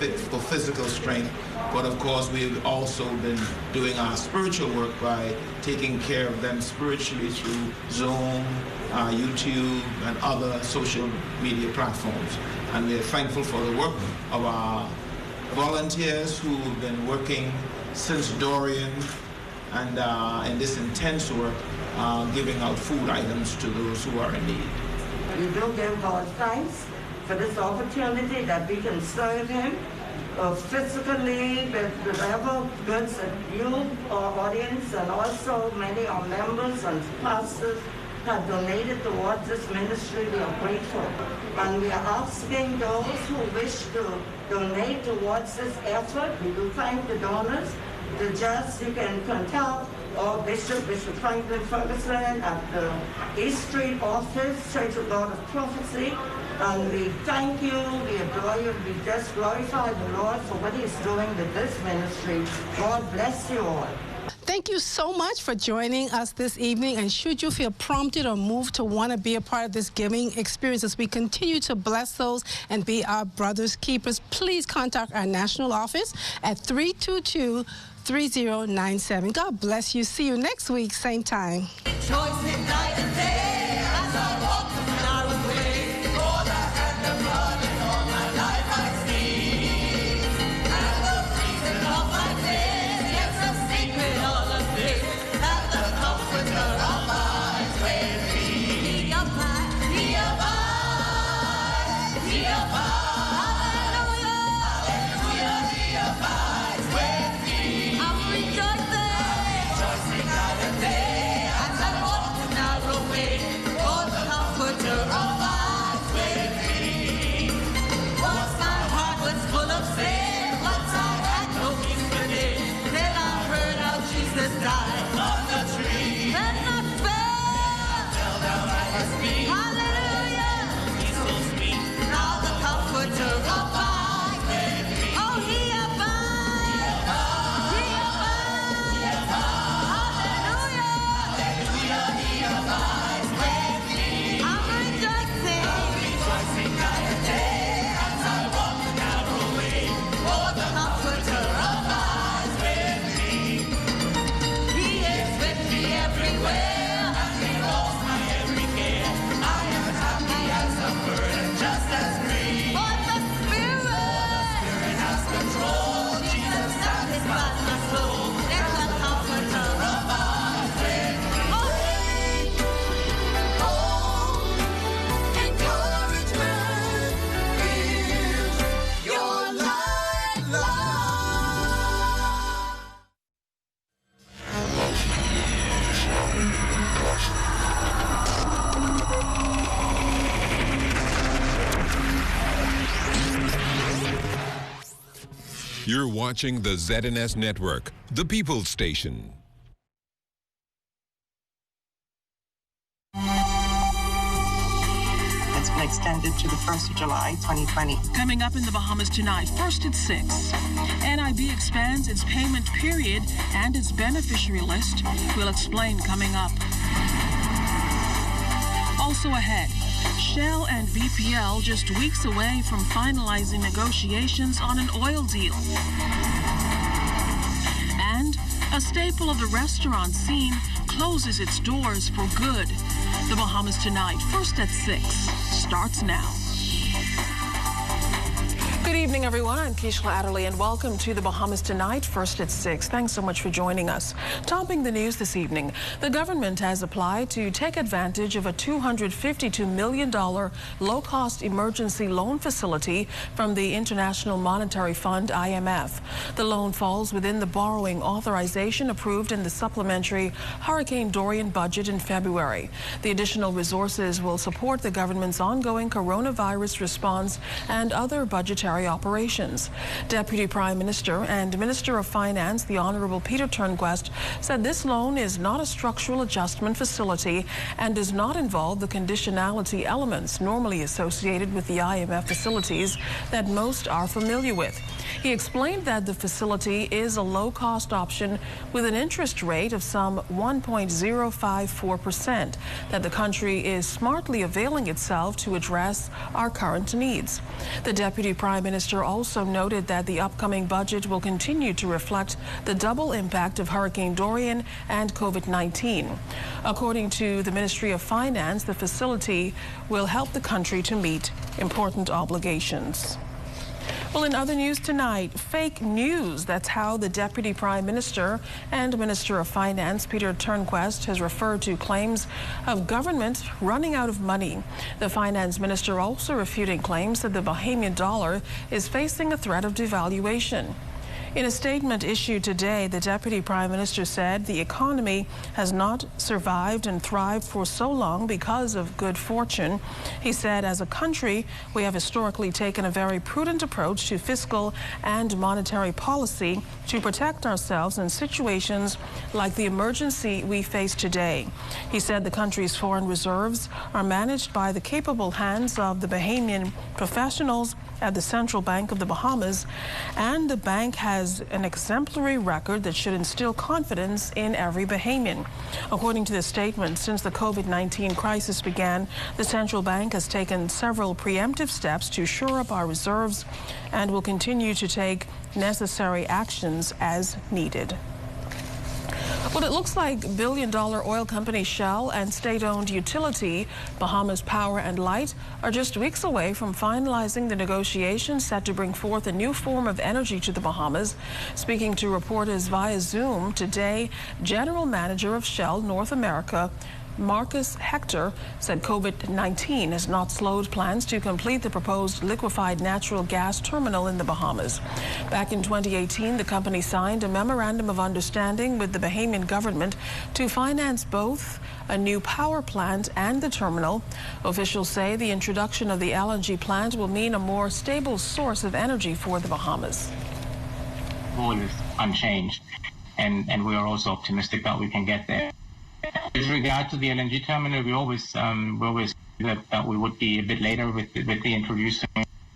for physical strength, but of course we've also been doing our spiritual work by taking care of them spiritually through Zoom, YouTube, and other social media platforms. And we're thankful for the work of our volunteers who've been working since Dorian and in this intense work, giving out food items to those who are in need. We do give God thanks for this opportunity that we can serve Him physically with whatever goods that you, our audience, and also many of our members and pastors have donated towards this ministry. We are grateful. And we are asking those who wish to donate towards this effort, we do thank the donors, you can contact our Bishop Franklin Ferguson at the East Street office, Church of God of Prophecy. And we thank you, we adore you, we just glorify the Lord for what He's doing with this ministry. God bless you all. Thank you so much for joining us this evening. And should you feel prompted or moved to want to be a part of this giving experience as we continue to bless those and be our brothers' keepers, please contact our national office at 322-3097. God bless you. See you next week, same time. You're watching the ZNS Network, the People's Station. It's been extended to the 1st of July, 2020. Coming up in the Bahamas tonight, first at 6. NIB expands its payment period and its beneficiary list. We'll explain coming up. Also ahead, Shell and BPL just weeks away from finalizing negotiations on an oil deal. And a staple of the restaurant scene closes its doors for good. The Bahamas tonight, first at 6, starts now. Good evening, everyone. I'm Keishla Adderley, and welcome to the Bahamas Tonight, first at 6. Thanks so much for joining us. Topping the news this evening, the government has applied to take advantage of a $252 million low-cost emergency loan facility from the International Monetary Fund, IMF. The loan falls within the borrowing authorization approved in the supplementary Hurricane Dorian budget in February. The additional resources will support the government's ongoing coronavirus response and other budgetary operations. Deputy Prime Minister and Minister of Finance, the Honorable Peter Turnquest, said this loan is not a structural adjustment facility and does not involve the conditionality elements normally associated with the IMF facilities that most are familiar with. He explained that the facility is a low-cost option with an interest rate of some 1.054%, that the country is smartly availing itself to address our current needs. The Deputy Prime Minister also noted that the upcoming budget will continue to reflect the double impact of Hurricane Dorian and COVID-19. According to the Ministry of Finance, the facility will help the country to meet important obligations. Well, in other news tonight, fake news. That's how the Deputy Prime Minister and Minister of Finance, Peter Turnquest, has referred to claims of government running out of money. The Finance Minister also refuting claims that the Bahamian dollar is facing a threat of devaluation. In a statement issued today, the Deputy Prime Minister said the economy has not survived and thrived for so long because of good fortune. He said, as a country, we have historically taken a very prudent approach to fiscal and monetary policy to protect ourselves in situations like the emergency we face today. He said the country's foreign reserves are managed by the capable hands of the Bahamian professionals at the Central Bank of the Bahamas, and the bank has an exemplary record that should instill confidence in every Bahamian. According to the statement, since the COVID-19 crisis began, the Central Bank has taken several preemptive steps to shore up our reserves and will continue to take necessary actions as needed. Well, it looks like billion-dollar oil company Shell and state-owned utility Bahamas Power and Light are just weeks away from finalizing the negotiations set to bring forth a new form of energy to the Bahamas. Speaking to reporters via Zoom today, General Manager of Shell North America, Marcus Hector, said COVID-19 has not slowed plans to complete the proposed liquefied natural gas terminal in the Bahamas. Back in 2018, the company signed a memorandum of understanding with the Bahamian government to finance both a new power plant and the terminal. Officials say the introduction of the LNG plant will mean a more stable source of energy for the Bahamas. Goal is unchanged, and we are also optimistic that we can get there. With regard to the LNG terminal, we always that we would be a bit later with the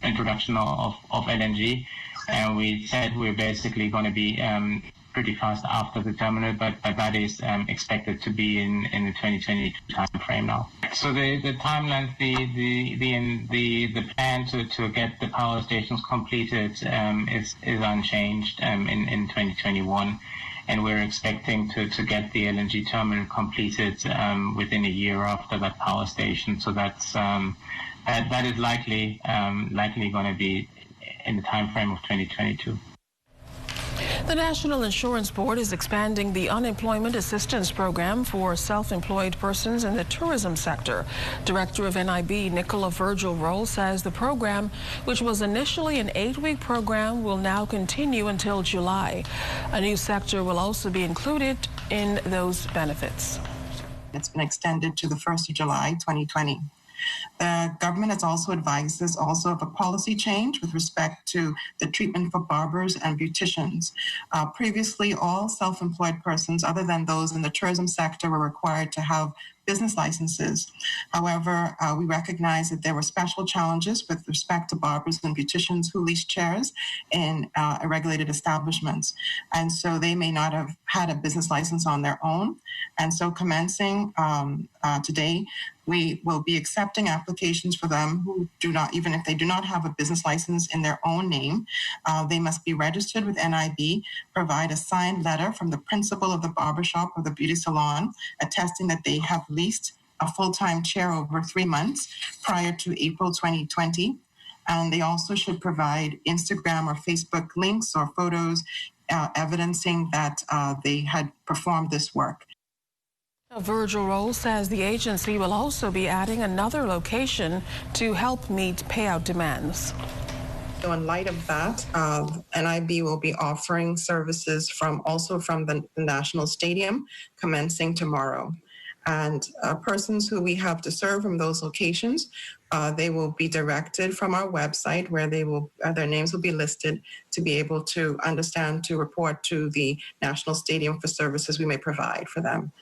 introduction of LNG, and we said we're basically going to be pretty fast after the terminal, but that is expected to be in the 2022 time frame now. So the timeline, the plan to get the power stations completed is unchanged in 2021. And we're expecting to get the LNG terminal completed within a year after that power station. So that's that is likely going to be in the time frame of 2022. The National Insurance Board is expanding the unemployment assistance program for self-employed persons in the tourism sector. Director of NIB, Nicola Virgil-Roll, says the program, which was initially an 8-week program, will now continue until July. A new sector will also be included in those benefits. It's been extended to the 1st of July, 2020. The government has also advised us also of a policy change with respect to the treatment for barbers and beauticians. Previously, all self-employed persons other than those in the tourism sector were required to have business licenses. However, we recognize that there were special challenges with respect to barbers and beauticians who lease chairs in regulated establishments. And so they may not have had a business license on their own. And so commencing today, we will be accepting applications for them who do not, even if they do not have a business license in their own name, they must be registered with NIB, provide a signed letter from the principal of the barbershop or the beauty salon attesting that they have leased a full-time chair over 3 months prior to April 2020. And they also should provide Instagram or Facebook links or photos evidencing that they had performed this work. Virgil-Roll says the agency will also be adding another location to help meet payout demands. So in light of that, NIB will be offering services from the National Stadium commencing tomorrow. And persons who we have to serve from those locations, they will be directed from our website where they will their names will be listed to be able to understand to report to the National Stadium for services we may provide for them.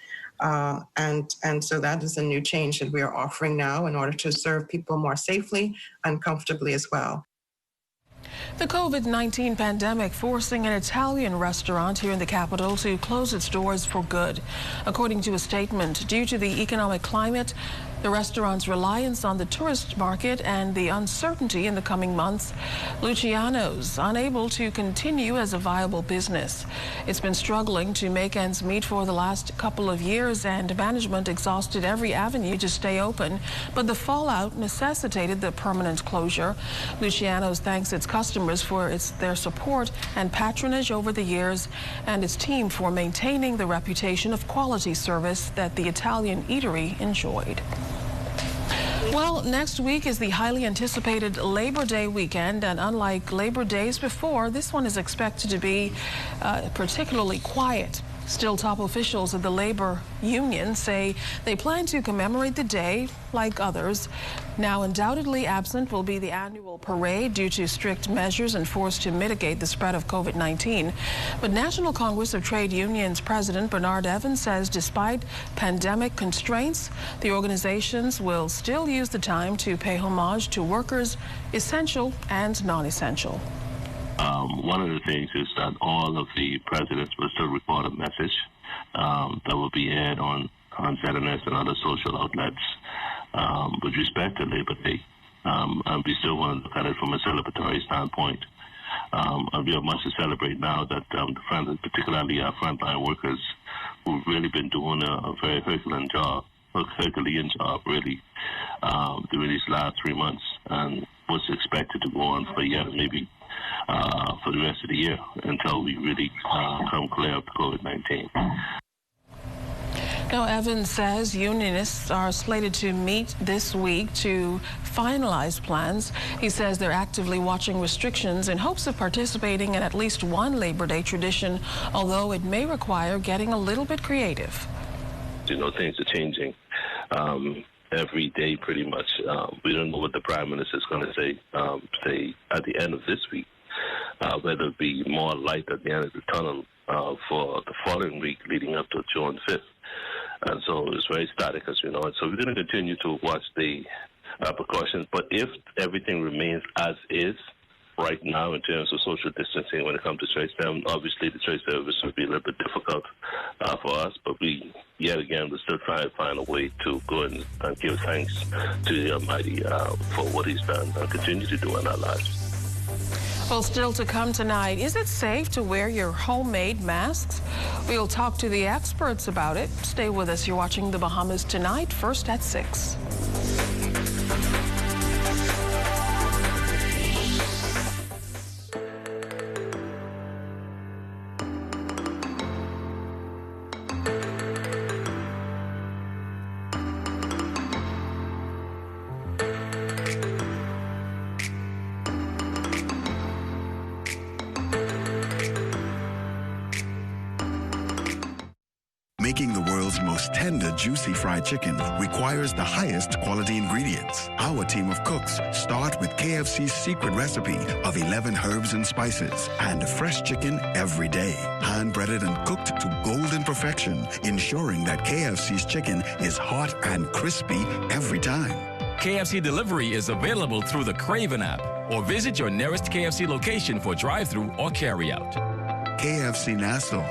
And so that is a new change that we are offering now in order to serve people more safely and comfortably as well. The COVID-19 pandemic forcing an Italian restaurant here in the capital to close its doors for good. According to a statement, due to the economic climate, the restaurant's reliance on the tourist market and the uncertainty in the coming months, Luciano's unable to continue as a viable business. It's been struggling to make ends meet for the last couple of years, and management exhausted every avenue to stay open, but the fallout necessitated the permanent closure. Luciano's thanks its customers for their support and patronage over the years, and its team for maintaining the reputation of quality service that the Italian eatery enjoyed. Well, next week is the highly anticipated Labor Day weekend, and unlike Labor Days before, this one is expected to be particularly quiet. Still, top officials of the labor union say they plan to commemorate the day like others. Now, undoubtedly absent will be the annual parade due to strict measures enforced to mitigate the spread of COVID-19. But National Congress of Trade Unions President Bernard Evans says despite pandemic constraints, the organizations will still use the time to pay homage to workers, essential and non-essential. One of the things is that all of the presidents will still record a message that will be aired on ZNS and other social outlets with respect to Labor Day. And we still want to look at it from a celebratory standpoint. And we have much to celebrate now that particularly our frontline workers who've really been doing a very Herculean job, really, during these last 3 months, and what's expected to go on for a year, maybe for the rest of the year until we really come clear of COVID-19. Now, Evans says unionists are slated to meet this week to finalize plans. He says they're actively watching restrictions in hopes of participating in at least one Labor Day tradition, although it may require getting a little bit creative. You know, things are changing every day pretty much. We don't know what the Prime Minister is going to say at the end of this week, whether it be more light at the end of the tunnel for the following week leading up to June 5th. And so it's very static, as we know it. So we're going to continue to watch the precautions. But if everything remains as is right now in terms of social distancing when it comes to church, then obviously the church service will be a little bit difficult for us. But we, yet again, we're still trying to find a way to go and give thanks to the Almighty for what He's done and continue to do in our lives. Well, still to come tonight, is it safe to wear your homemade masks? We'll talk to the experts about it. Stay with us. You're watching The Bahamas Tonight, first at 6. Making the world's most tender, juicy fried chicken requires the highest quality ingredients. Our team of cooks start with KFC's secret recipe of 11 herbs and spices and fresh chicken every day. Hand-breaded and cooked to golden perfection, ensuring that KFC's chicken is hot and crispy every time. KFC delivery is available through the Craven app or visit your nearest KFC location for drive-thru or carry-out. KFC Nassau.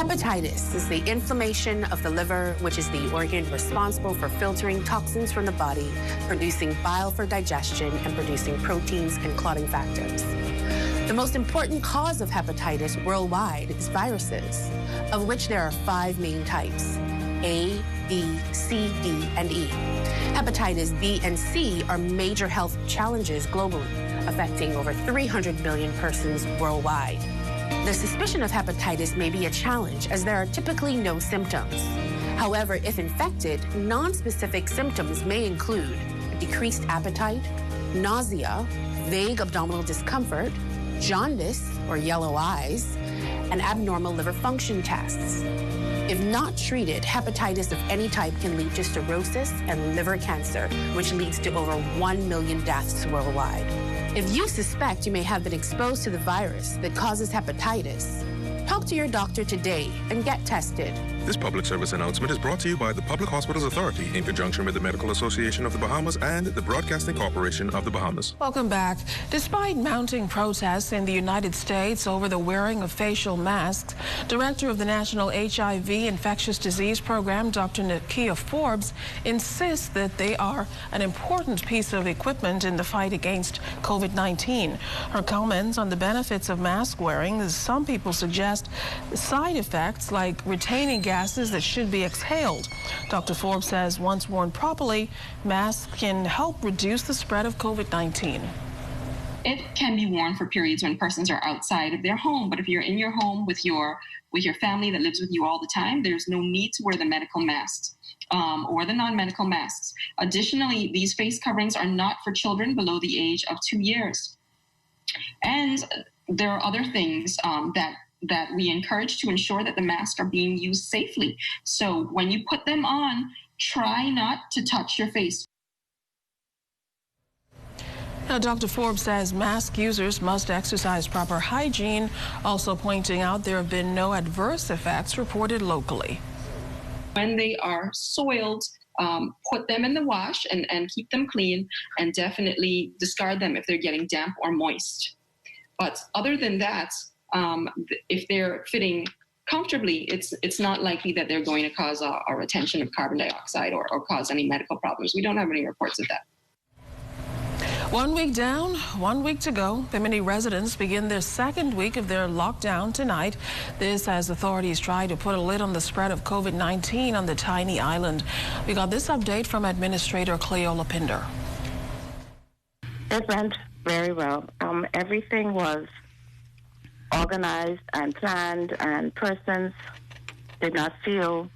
Hepatitis is the inflammation of the liver, which is the organ responsible for filtering toxins from the body, producing bile for digestion, and producing proteins and clotting factors. The most important cause of hepatitis worldwide is viruses, of which there are 5 main types: A, B, C, D, and E. Hepatitis B and C are major health challenges globally, affecting over 300 million persons worldwide. The suspicion of hepatitis may be a challenge, as there are typically no symptoms. However, if infected, non-specific symptoms may include decreased appetite, nausea, vague abdominal discomfort, jaundice or yellow eyes, and abnormal liver function tests. If not treated, hepatitis of any type can lead to cirrhosis and liver cancer, which leads to over 1 million deaths worldwide. If you suspect you may have been exposed to the virus that causes hepatitis, talk to your doctor today and get tested. This public service announcement is brought to you by the Public Hospitals Authority in conjunction with the Medical Association of the Bahamas and the Broadcasting Corporation of the Bahamas. Welcome back. Despite mounting protests in the United States over the wearing of facial masks, Director of the National HIV Infectious Disease Program, Dr. Nakia Forbes, insists that they are an important piece of equipment in the fight against COVID-19. Her comments on the benefits of mask wearing, as some people suggest, side effects like retaining gases that should be exhaled. Dr. Forbes says once worn properly, masks can help reduce the spread of COVID-19. It can be worn for periods when persons are outside of their home, but if you're in your home with your family that lives with you all the time, there's no need to wear the medical masks or the non-medical masks. Additionally, these face coverings are not for children below the age of 2 years. And there are other things that we encourage to ensure that the masks are being used safely. So when you put them on, try not to touch your face. Now, Dr. Forbes says mask users must exercise proper hygiene, also pointing out there have been no adverse effects reported locally. When they are soiled, put them in the wash and keep them clean, and definitely discard them if they're getting damp or moist. But other than that, if they're fitting comfortably, it's not likely that they're going to cause a retention of carbon dioxide or cause any medical problems. We don't have any reports of that. 1 week down, 1 week to go. Bimini residents begin their second week of their lockdown tonight. This as authorities try to put a lid on the spread of COVID-19 on the tiny island. We got this update from Administrator Cleola Pinder. It went very well. Everything was organized and planned, and persons did not feel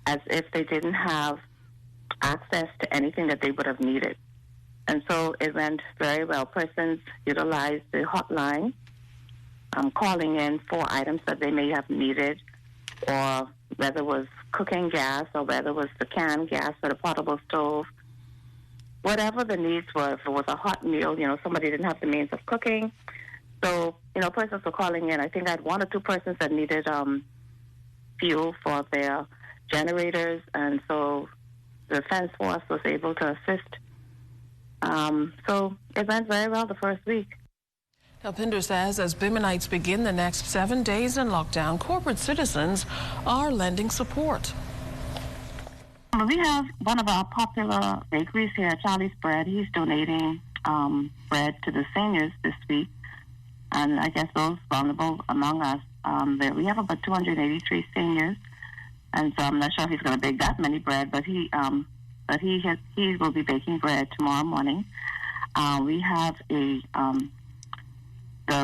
as if they didn't have access to anything that they would have needed. And so it went very well. Persons utilized the hotline, calling in for items that they may have needed, or whether it was cooking gas or whether it was the canned gas or the portable stove. Whatever the needs were, if it was a hot meal, somebody didn't have the means of cooking. So, persons were calling in. I think I had 1 or 2 persons that needed fuel for their generators, and so the defense force was able to assist. So it went very well the first week. Pinder says as Biminites begin the next 7 days in lockdown, corporate citizens are lending support. We have one of our popular bakeries here, Charlie's Bread. He's donating bread to the seniors this week. And I guess those vulnerable among us, we have about 283 seniors, and so I'm not sure if he's going to bake that many bread, but he will be baking bread tomorrow morning. We have the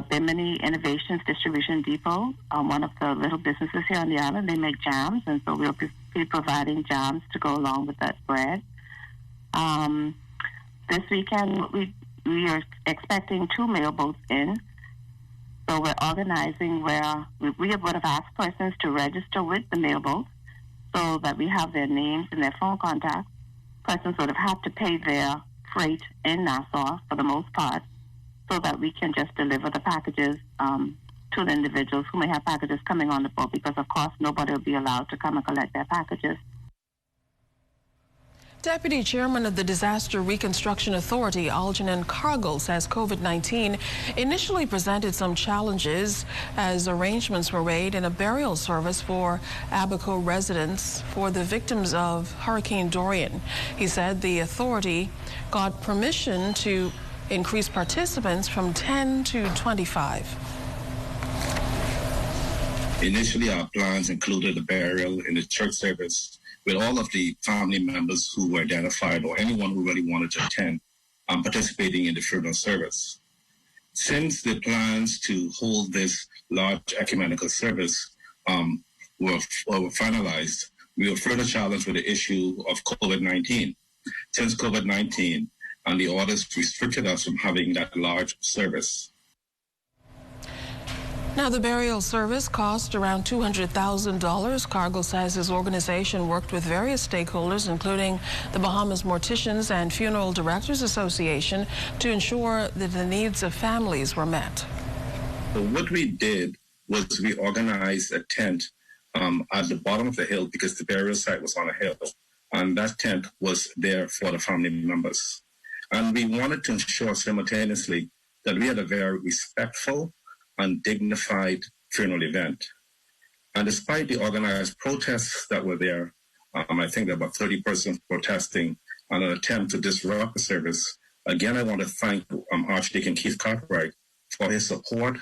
Bimini Innovations Distribution Depot, one of the little businesses here on the island. They make jams, and so we'll be providing jams to go along with that bread. This weekend, we are expecting 2 mailboats in. So we're organizing where we would have asked persons to register with the mailboat so that we have their names and their phone contacts. Persons would have had to pay their freight in Nassau for the most part so that we can just deliver the packages to the individuals who may have packages coming on the boat, because, of course, nobody will be allowed to come and collect their packages. Deputy Chairman of the Disaster Reconstruction Authority, Algernon Cargill, says COVID-19 initially presented some challenges as arrangements were made in a burial service for Abaco residents for the victims of Hurricane Dorian. He said the authority got permission to increase participants from 10 to 25. Initially, our plans included a burial in the church service with all of the family members who were identified or anyone who really wanted to attend participating in the funeral service. Since the plans to hold this large ecumenical service were finalized, we were further challenged with the issue of COVID-19. Since COVID-19 and the orders restricted us from having that large service. Now, the burial service cost around $200,000. Cargill says his organization worked with various stakeholders, including the Bahamas Morticians and Funeral Directors Association, to ensure that the needs of families were met. So what we did was we organized a tent at the bottom of the hill because the burial site was on a hill, and that tent was there for the family members. And we wanted to ensure simultaneously that we had a very respectful and dignified funeral event. And despite the organized protests that were there, I think there were about 30 persons protesting on an attempt to disrupt the service. Again, I want to thank Archdeacon Keith Cartwright for his support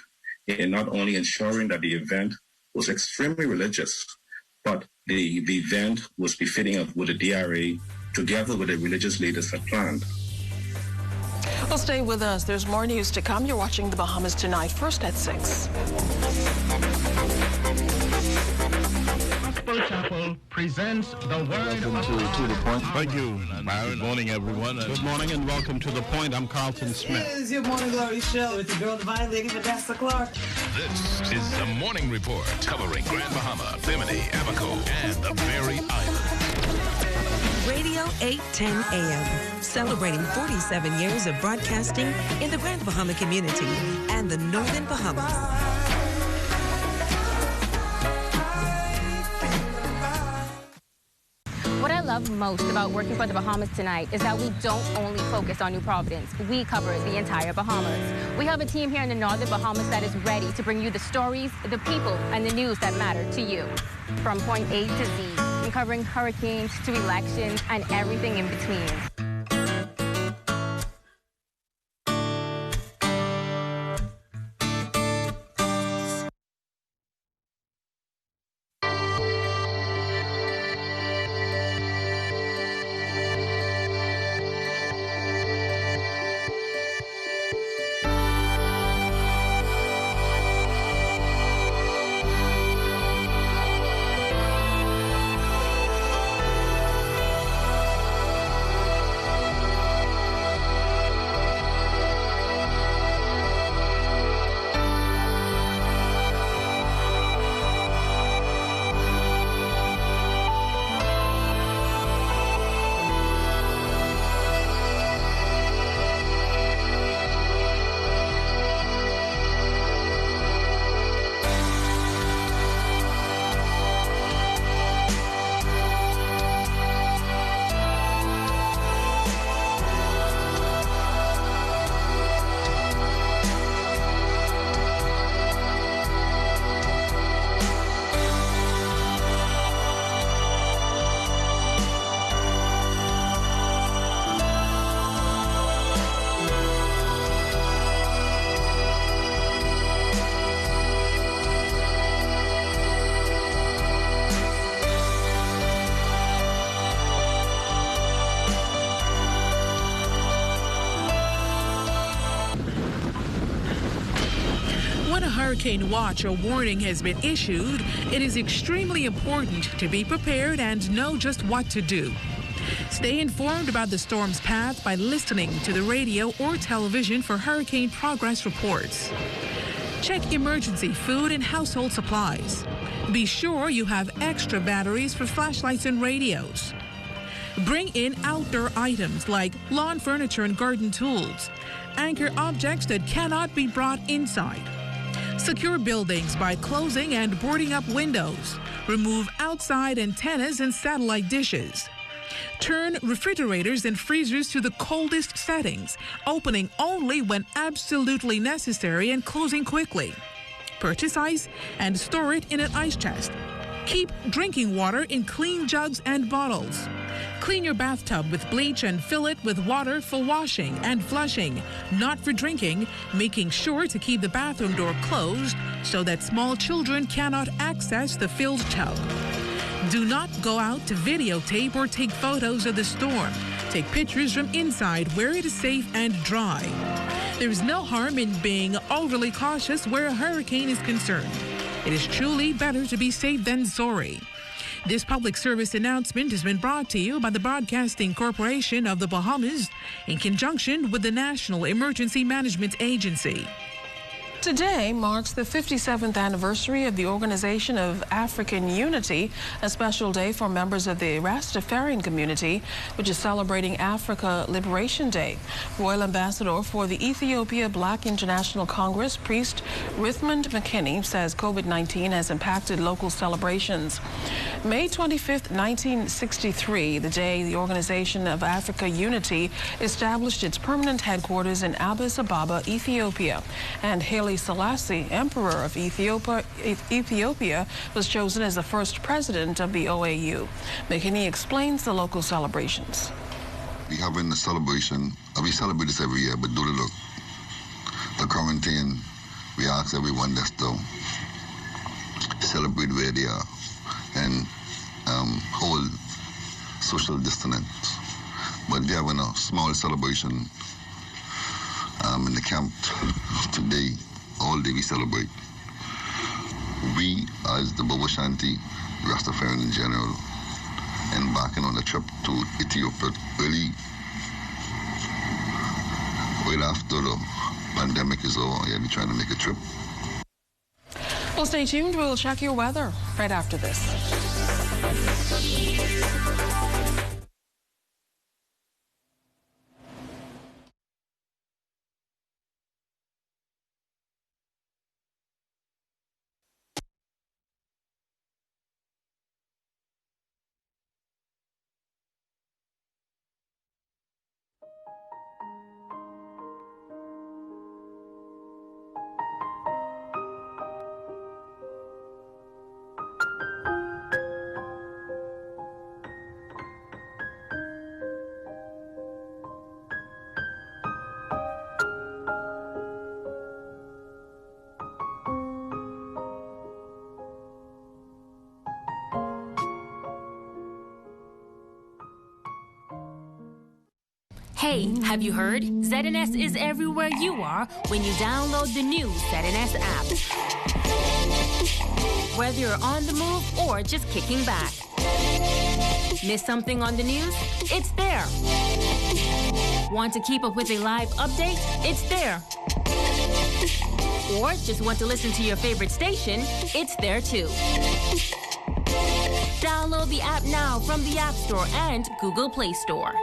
in not only ensuring that the event was extremely religious, but the event was befitting of what the DRA, together with the religious leaders, had planned. Well, stay with us. There's more news to come. You're watching The Bahamas Tonight, first at 6. Gospel Chapel presents the Word Welcome to The Point. Thank you, Byron. Good morning, everyone. Good morning and welcome to The Point. I'm Carlton Smith. This is your Morning Glory Show with the girl divine lady Vanessa Clark. This is the Morning Report covering Grand Bahama, Bimini, Abaco, and the Berry Islands. Radio 810 AM, celebrating 47 years of broadcasting in the Grand Bahama community and the Northern Bahamas. What I love most about working for the Bahamas Tonight is that we don't only focus on New Providence. We cover the entire Bahamas. We have a team here in the Northern Bahamas that is ready to bring you the stories, the people, and the news that matter to you. From point A to Z, from covering hurricanes to elections and everything in between. Hurricane watch or warning has been issued, it is extremely important to be prepared and know just what to do. Stay informed about the storm's path by listening to the radio or television for hurricane progress reports. Check emergency food and household supplies. Be sure you have extra batteries for flashlights and radios. Bring in outdoor items like lawn furniture and garden tools. Anchor objects that cannot be brought inside. Secure buildings by closing and boarding up windows. Remove outside antennas and satellite dishes. Turn refrigerators and freezers to the coldest settings, opening only when absolutely necessary and closing quickly. Purchase ice and store it in an ice chest. Keep drinking water in clean jugs and bottles. Clean your bathtub with bleach and fill it with water for washing and flushing, not for drinking, making sure to keep the bathroom door closed so that small children cannot access the filled tub. Do not go out to videotape or take photos of the storm. Take pictures from inside where it is safe and dry. There is no harm in being overly cautious where a hurricane is concerned. It is truly better to be safe than sorry. This public service announcement has been brought to you by the Broadcasting Corporation of the Bahamas in conjunction with the National Emergency Management Agency. Today marks the 57th anniversary of the Organization of African Unity, a special day for members of the Rastafarian community, which is celebrating Africa Liberation Day. Royal Ambassador for the Ethiopia Black International Congress, Priest Rithmond McKinney, says COVID-19 has impacted local celebrations. May 25th, 1963, the day the Organization of Africa Unity established its permanent headquarters in Addis Ababa, Ethiopia, and Haile Selassie, Emperor of Ethiopia, was chosen as the first president of the OAU. McKinney explains the local celebrations. We having a celebration, we celebrate this every year, but due to the quarantine, we ask everyone that's to celebrate where they are and hold social distance. But we're having a small celebration in the camp today. All day we celebrate. We, as the Bobo Shanti, Rastafarian in general, embarking on a trip to Ethiopia right after the pandemic is over. Yeah, we're trying to make a trip. Well, stay tuned. We'll check your weather right after this. Hey, have you heard? ZNS is everywhere you are when you download the new ZNS app. Whether you're on the move or just kicking back. Miss something on the news? It's there. Want to keep up with a live update? It's there. Or just want to listen to your favorite station? It's there too. Download the app now from the App Store and Google Play Store.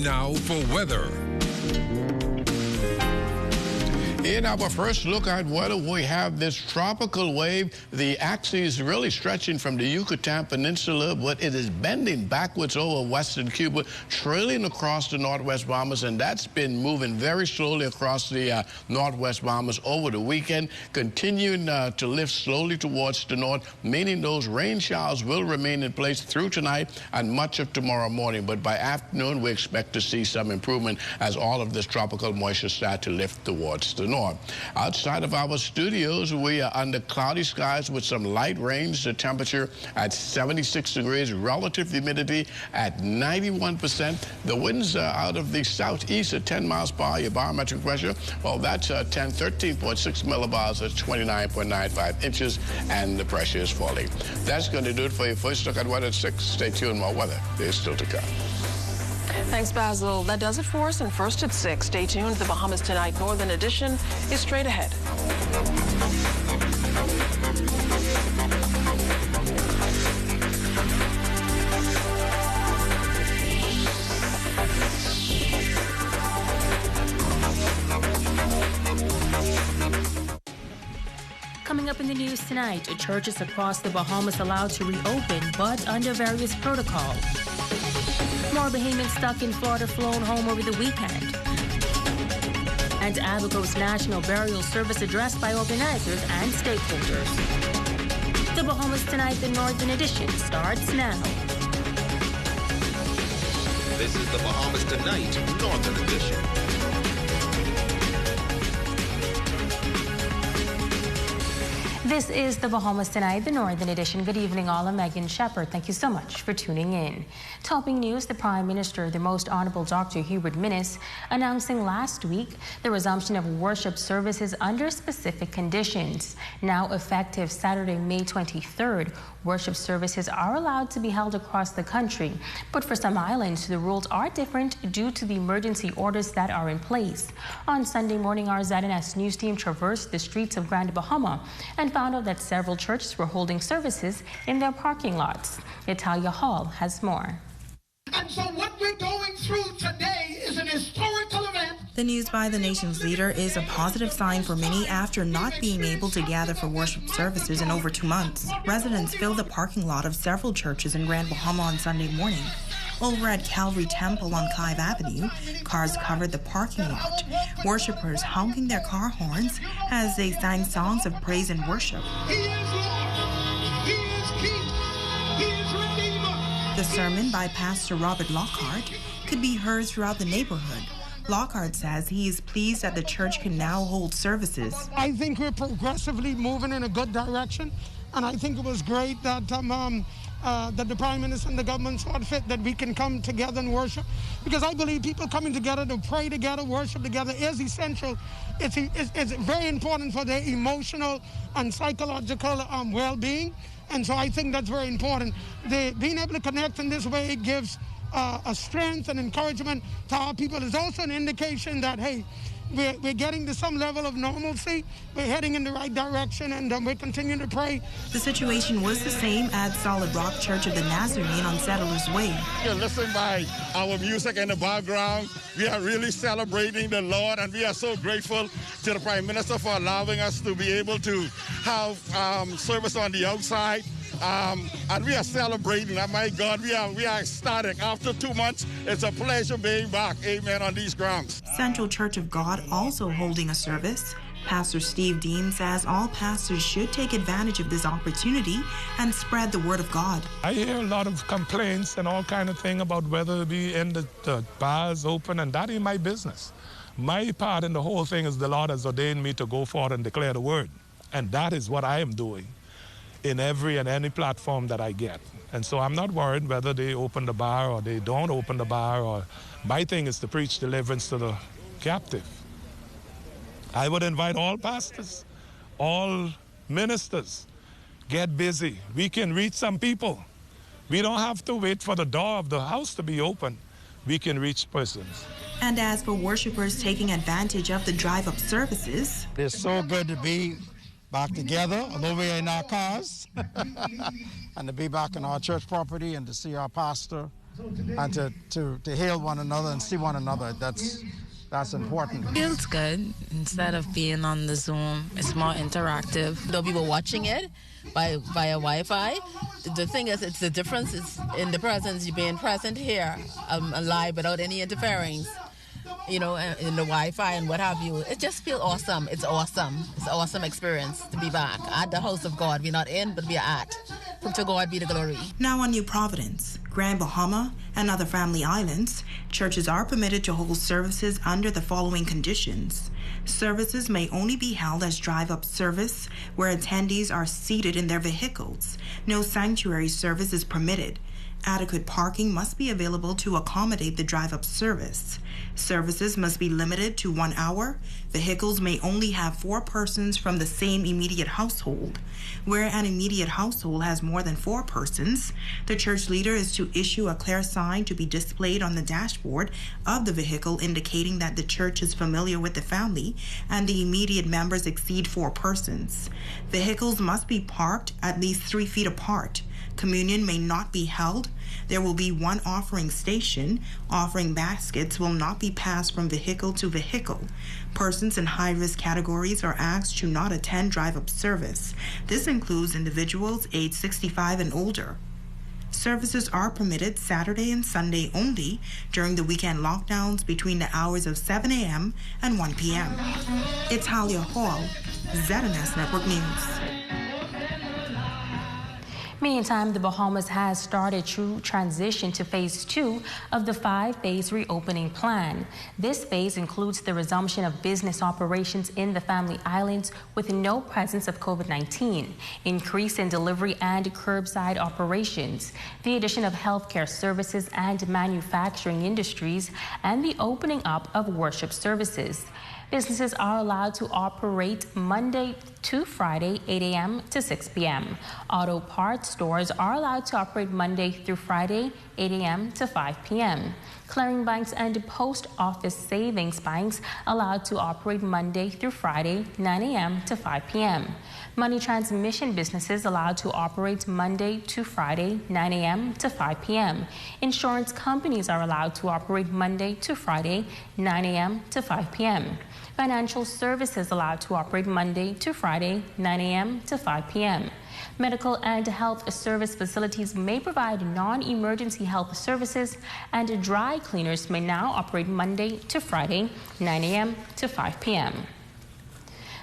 now for weather. In our first look at weather, we have this tropical wave. The axis is really stretching from the Yucatan Peninsula, but it is bending backwards over western Cuba, trailing across the northwest Bahamas, and that's been moving very slowly across the northwest Bahamas over the weekend, continuing to lift slowly towards the north, meaning those rain showers will remain in place through tonight and much of tomorrow morning. But by afternoon, we expect to see some improvement as all of this tropical moisture start to lift towards the north. Outside of our studios, we are under cloudy skies with some light rains. The temperature at 76 degrees, relative humidity at 91%. The winds out of the southeast at 10 miles per hour. Your barometric pressure, well, that's 13.6 millibars at 29.95 inches, and the pressure is falling. That's going to do it for your first look at weather at 6. Stay tuned, more weather is still to come. Thanks, Basil. That does it for us. And first at 6, stay tuned. The Bahamas Tonight Northern Edition is straight ahead. Coming up in the news tonight, churches across the Bahamas allowed to reopen, but under various protocols. More Bahamians stuck in Florida flown home over the weekend. And Abaco's National Burial Service addressed by organizers and stakeholders. The Bahamas Tonight, the Northern Edition, starts now. This is the Bahamas Tonight, Northern Edition. This is the Bahamas Tonight, the Northern Edition. Good evening, all. I'm Megan Shepard. Thank you so much for tuning in. Topping news, the Prime Minister, the Most Honorable Dr. Hubert Minnis, announcing last week the resumption of worship services under specific conditions. Now effective Saturday, May 23rd, worship services are allowed to be held across the country. But for some islands, the rules are different due to the emergency orders that are in place. On Sunday morning, our ZNS News team traversed the streets of Grand Bahama and found out that several churches were holding services in their parking lots. Italia Hall has more. And so what we're going through today is an historical event. The news by the nation's leader is a positive sign for many after not being able to gather for worship services in over 2 months. Residents filled the parking lot of several churches in Grand Bahama on Sunday morning. Over at Calvary Temple on Kive Avenue, cars covered the parking lot. Worshippers honking their car horns as they sang songs of praise and worship. He is Lord. He is King. He is Redeemer. The sermon by Pastor Robert Lockhart could be heard throughout the neighborhood. Lockhart says he is pleased that the church can now hold services. I think we're progressively moving in a good direction, and I think it was great that that the Prime Minister and the government saw fit that we can come together and worship, because I believe people coming together to pray together, worship together is essential. It's very important for their emotional and psychological well-being, and so I think that's very important. Being able to connect in this way gives a strength and encouragement to our people. It's also an indication that, hey, we're getting to some level of normalcy. We're heading in the right direction, and we're continuing to pray. The situation was the same at Solid Rock Church of the Nazarene on Settlers Way. You listen by our music in the background. We are really celebrating the Lord, and we are so grateful to the Prime Minister for allowing us to be able to have service on the outside. And we are celebrating. Oh my God, we are ecstatic. After 2 months, it's a pleasure being back, amen, on these grounds. Central Church of God also holding a service. Pastor Steve Dean says all pastors should take advantage of this opportunity and spread the word of God. I hear a lot of complaints and all kind of thing about whether it be in the bars open, and that ain't my business. My part in the whole thing is the Lord has ordained me to go forth and declare the word. And that is what I am doing in every and any platform that I get. And so I'm not worried whether they open the bar or they don't open the bar. Or my thing is to preach deliverance to the captive. I would invite all pastors, all ministers, get busy. We can reach some people. We don't have to wait for the door of the house to be open. We can reach persons. And as for worshipers taking advantage of the drive-up services, it's so good to be back together, although we're in our cars, and to be back on our church property and to see our pastor and to hail one another and see one another. That's important. Feels good. Instead of being on the Zoom, it's more interactive. Though we were watching it via Wi-Fi, the thing is, it's the difference is in the presence, you being present here, live without any interference, in the Wi-Fi and what have you. It just feels awesome. It's awesome. It's an awesome experience to be back at the house of God. We're not in, but we're at. To God be the glory. Now on New Providence, Grand Bahama, and other family islands, churches are permitted to hold services under the following conditions. Services may only be held as drive-up service, where attendees are seated in their vehicles. No sanctuary service is permitted. Adequate parking must be available to accommodate the drive-up service. Services must be limited to 1 hour. Vehicles may only have 4 persons from the same immediate household. Where an immediate household has more than 4 persons, the church leader is to issue a clear sign to be displayed on the dashboard of the vehicle indicating that the church is familiar with the family and the immediate members exceed 4 persons. Vehicles must be parked at least 3 feet apart. Communion may not be held. There will be 1 offering station. Offering baskets will not be passed from vehicle to vehicle. Persons in high-risk categories are asked to not attend drive-up service. This includes individuals aged 65 and older. Services are permitted Saturday and Sunday only during the weekend lockdowns between the hours of 7 a.m. and 1 p.m. It's Halia Hall, ZNS Network News. Meantime, the Bahamas has started to transition to phase 2 of the 5-phase reopening plan. This phase includes the resumption of business operations in the family islands with no presence of COVID-19, increase in delivery and curbside operations, the addition of healthcare services and manufacturing industries, and the opening up of worship services. Businesses are allowed to operate Monday to Friday, 8 a.m. to 6 p.m. Auto parts stores are allowed to operate Monday through Friday, 8 a.m. to 5 p.m. Clearing banks and post office savings banks allowed to operate Monday through Friday, 9 a.m. to 5 p.m. Money transmission businesses allowed to operate Monday to Friday, 9 a.m. to 5 p.m. Insurance companies are allowed to operate Monday to Friday, 9 a.m. to 5 p.m. Financial services allowed to operate Monday to Friday, 9 a.m. to 5 p.m. Medical and health service facilities may provide non-emergency health services, and dry cleaners may now operate Monday to Friday, 9 a.m. to 5 p.m.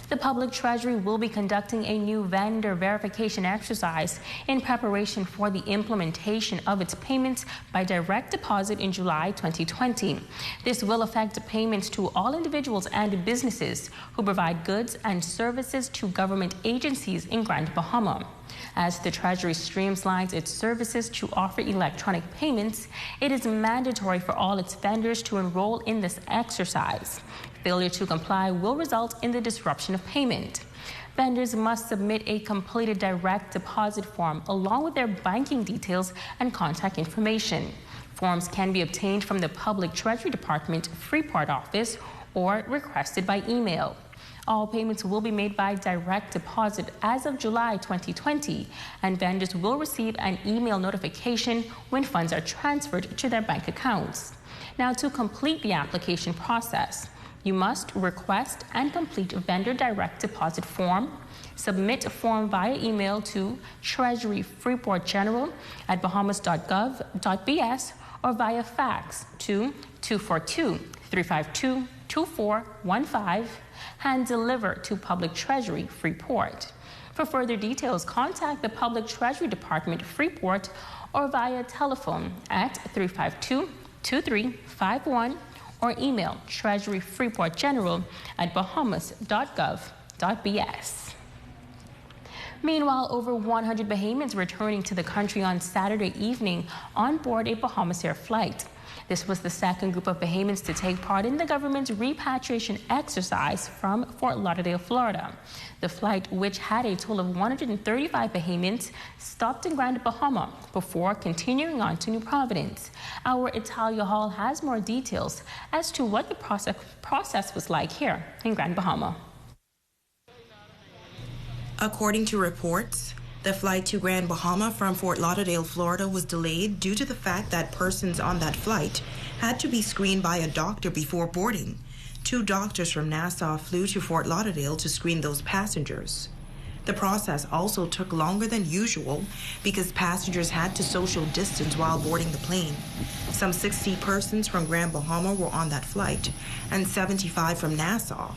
The Public Treasury will be conducting a new vendor verification exercise in preparation for the implementation of its payments by direct deposit in July 2020. This will affect payments to all individuals and businesses who provide goods and services to government agencies in Grand Bahama. As the Treasury streamlines its services to offer electronic payments, it is mandatory for all its vendors to enroll in this exercise. Failure to comply will result in the disruption of payment. Vendors must submit a completed direct deposit form along with their banking details and contact information. Forms can be obtained from the Public Treasury Department Freeport office or requested by email. All payments will be made by direct deposit as of July 2020, and vendors will receive an email notification when funds are transferred to their bank accounts. Now, to complete the application process, you must request and complete a vendor direct deposit form, submit a form via email to Treasury Freeport General at bahamas.gov.bs or via fax to 242-352-2415, hand deliver to Public Treasury Freeport. For further details, contact the Public Treasury Department Freeport or via telephone at 352-2351 or email Treasury Freeport General at bahamas.gov.bs. Meanwhile, over 100 Bahamians returning to the country on Saturday evening on board a Bahamas Air flight. This was the second group of Bahamians to take part in the government's repatriation exercise from Fort Lauderdale, Florida. The flight, which had a total of 135 Bahamians, stopped in Grand Bahama before continuing on to New Providence. Our Italia Hall has more details as to what the process was like here in Grand Bahama. According to reports, The flight to Grand Bahama from Fort Lauderdale, Florida was delayed due to the fact that persons on that flight had to be screened by a doctor before boarding. 2 doctors from Nassau flew to Fort Lauderdale to screen those passengers. The process also took longer than usual because passengers had to social distance while boarding the plane. Some 60 persons from Grand Bahama were on that flight and 75 from Nassau.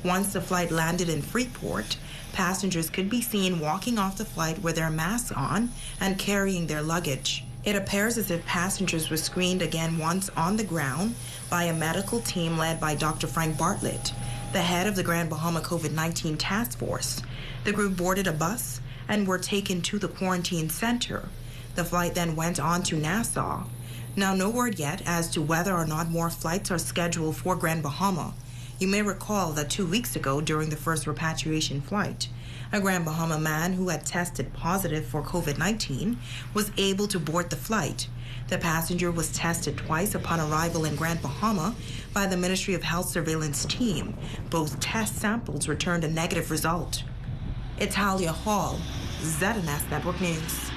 Once the flight landed in Freeport, passengers could be seen walking off the flight with their masks on and carrying their luggage. It appears as if passengers were screened again once on the ground by a medical team led by Dr. Frank Bartlett, the head of the Grand Bahama COVID-19 Task Force. The group boarded a bus and were taken to the quarantine center. The flight then went on to Nassau. Now, no word yet as to whether or not more flights are scheduled for Grand Bahama. You may recall that 2 weeks ago, during the first repatriation flight, a Grand Bahama man who had tested positive for COVID-19 was able to board the flight. The passenger was tested twice upon arrival in Grand Bahama by the Ministry of Health surveillance team. Both test samples returned a negative result. It's Halia Hall, ZNS Network News.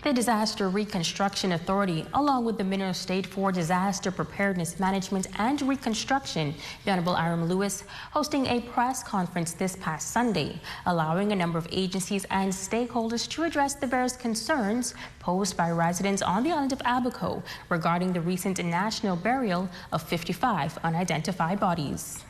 The Disaster Reconstruction Authority, along with the Minnesota State for Disaster Preparedness Management and Reconstruction, the Honorable Aram Lewis, hosting a press conference this past Sunday, allowing a number of agencies and stakeholders to address the various concerns posed by residents on the island of Abaco regarding the recent national burial of 55 unidentified bodies.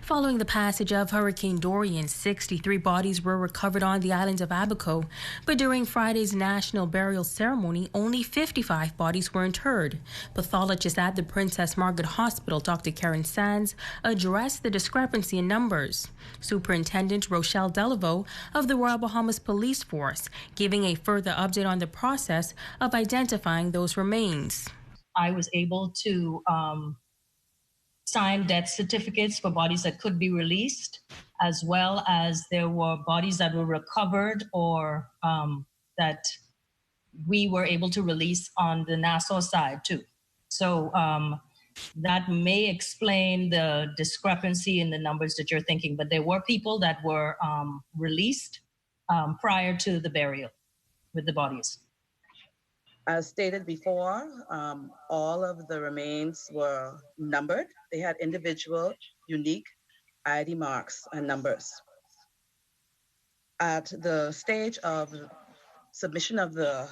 Following the passage of Hurricane Dorian, 63 bodies were recovered on the island of Abaco, but during Friday's national burial ceremony, only 55 bodies were interred. Pathologists at the Princess Margaret Hospital, Dr. Karen Sands, addressed the discrepancy in numbers. Superintendent Rochelle Delaveau of the Royal Bahamas Police Force giving a further update on the process of identifying those remains. I was able to signed death certificates for bodies that could be released, as well as there were bodies that were recovered or that we were able to release on the Nassau side too. So that may explain the discrepancy in the numbers that you're thinking, but there were people that were released prior to the burial with the bodies. As stated before, all of the remains were numbered. They had individual, unique ID marks and numbers. At the stage of submission of the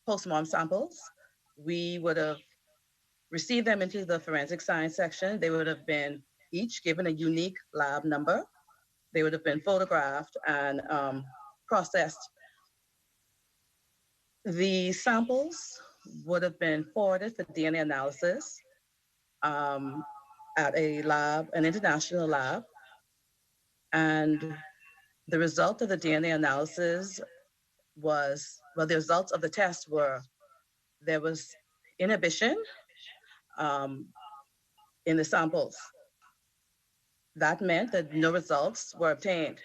postmortem samples, we would have received them into the forensic science section. They would have been each given a unique lab number. They would have been photographed and processed. The samples would have been forwarded for DNA analysis at a lab, an international lab. And the result of the DNA analysis was, well, the results of the test were, there was inhibition in the samples. That meant that no results were obtained.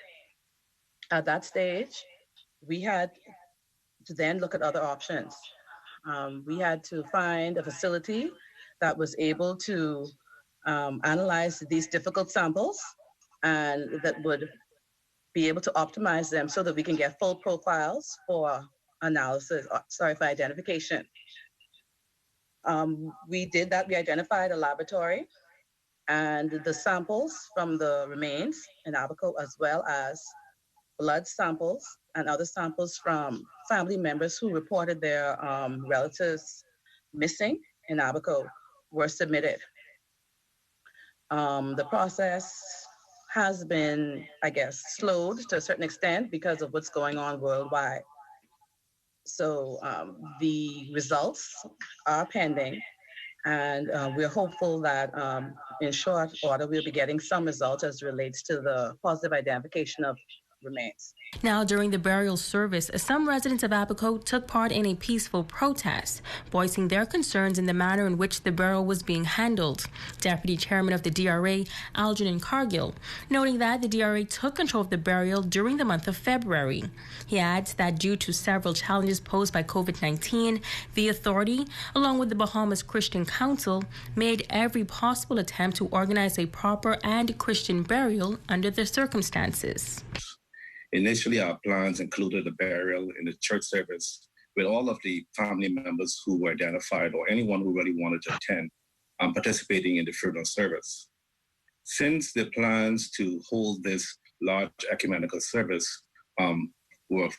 At that stage, we had to then look at other options. We had to find a facility that was able to analyze these difficult samples and that would be able to optimize them so that we can get full profiles for analysis, for identification. We did that. We identified a laboratory, and the samples from the remains in Abaco, as well as blood samples and other samples from family members who reported their relatives missing in Abaco, were submitted. The process has been, I guess, slowed to a certain extent because of what's going on worldwide. So the results are pending, and we're hopeful that in short order we'll be getting some results as relates to the positive identification of remains. Now, during the burial service, some residents of Abaco took part in a peaceful protest, voicing their concerns in the manner in which the burial was being handled. Deputy Chairman of the DRA, Algernon Cargill, noting that the DRA took control of the burial during the month of February. He adds that due to several challenges posed by COVID-19, the authority, along with the Bahamas Christian Council, made every possible attempt to organize a proper and Christian burial under the circumstances. Initially, our plans included a burial in the church service with all of the family members who were identified or anyone who really wanted to attend participating in the funeral service. Since the plans to hold this large ecumenical service were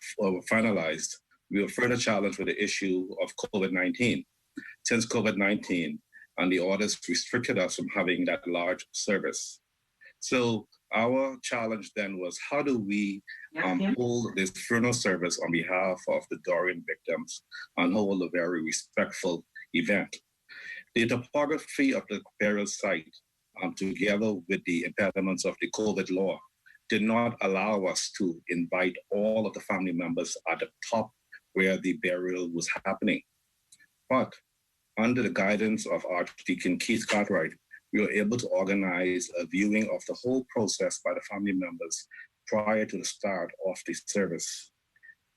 finalized, we were further challenged with the issue of COVID-19. Since COVID-19 and the orders restricted us from having that large service. So our challenge then was, how do we hold this funeral service on behalf of the Dorian victims and hold a very respectful event? The topography of the burial site, together with the impediments of the COVID law, did not allow us to invite all of the family members at the top where the burial was happening. But under the guidance of Archdeacon Keith Cartwright, we were able to organize a viewing of the whole process by the family members prior to the start of the service.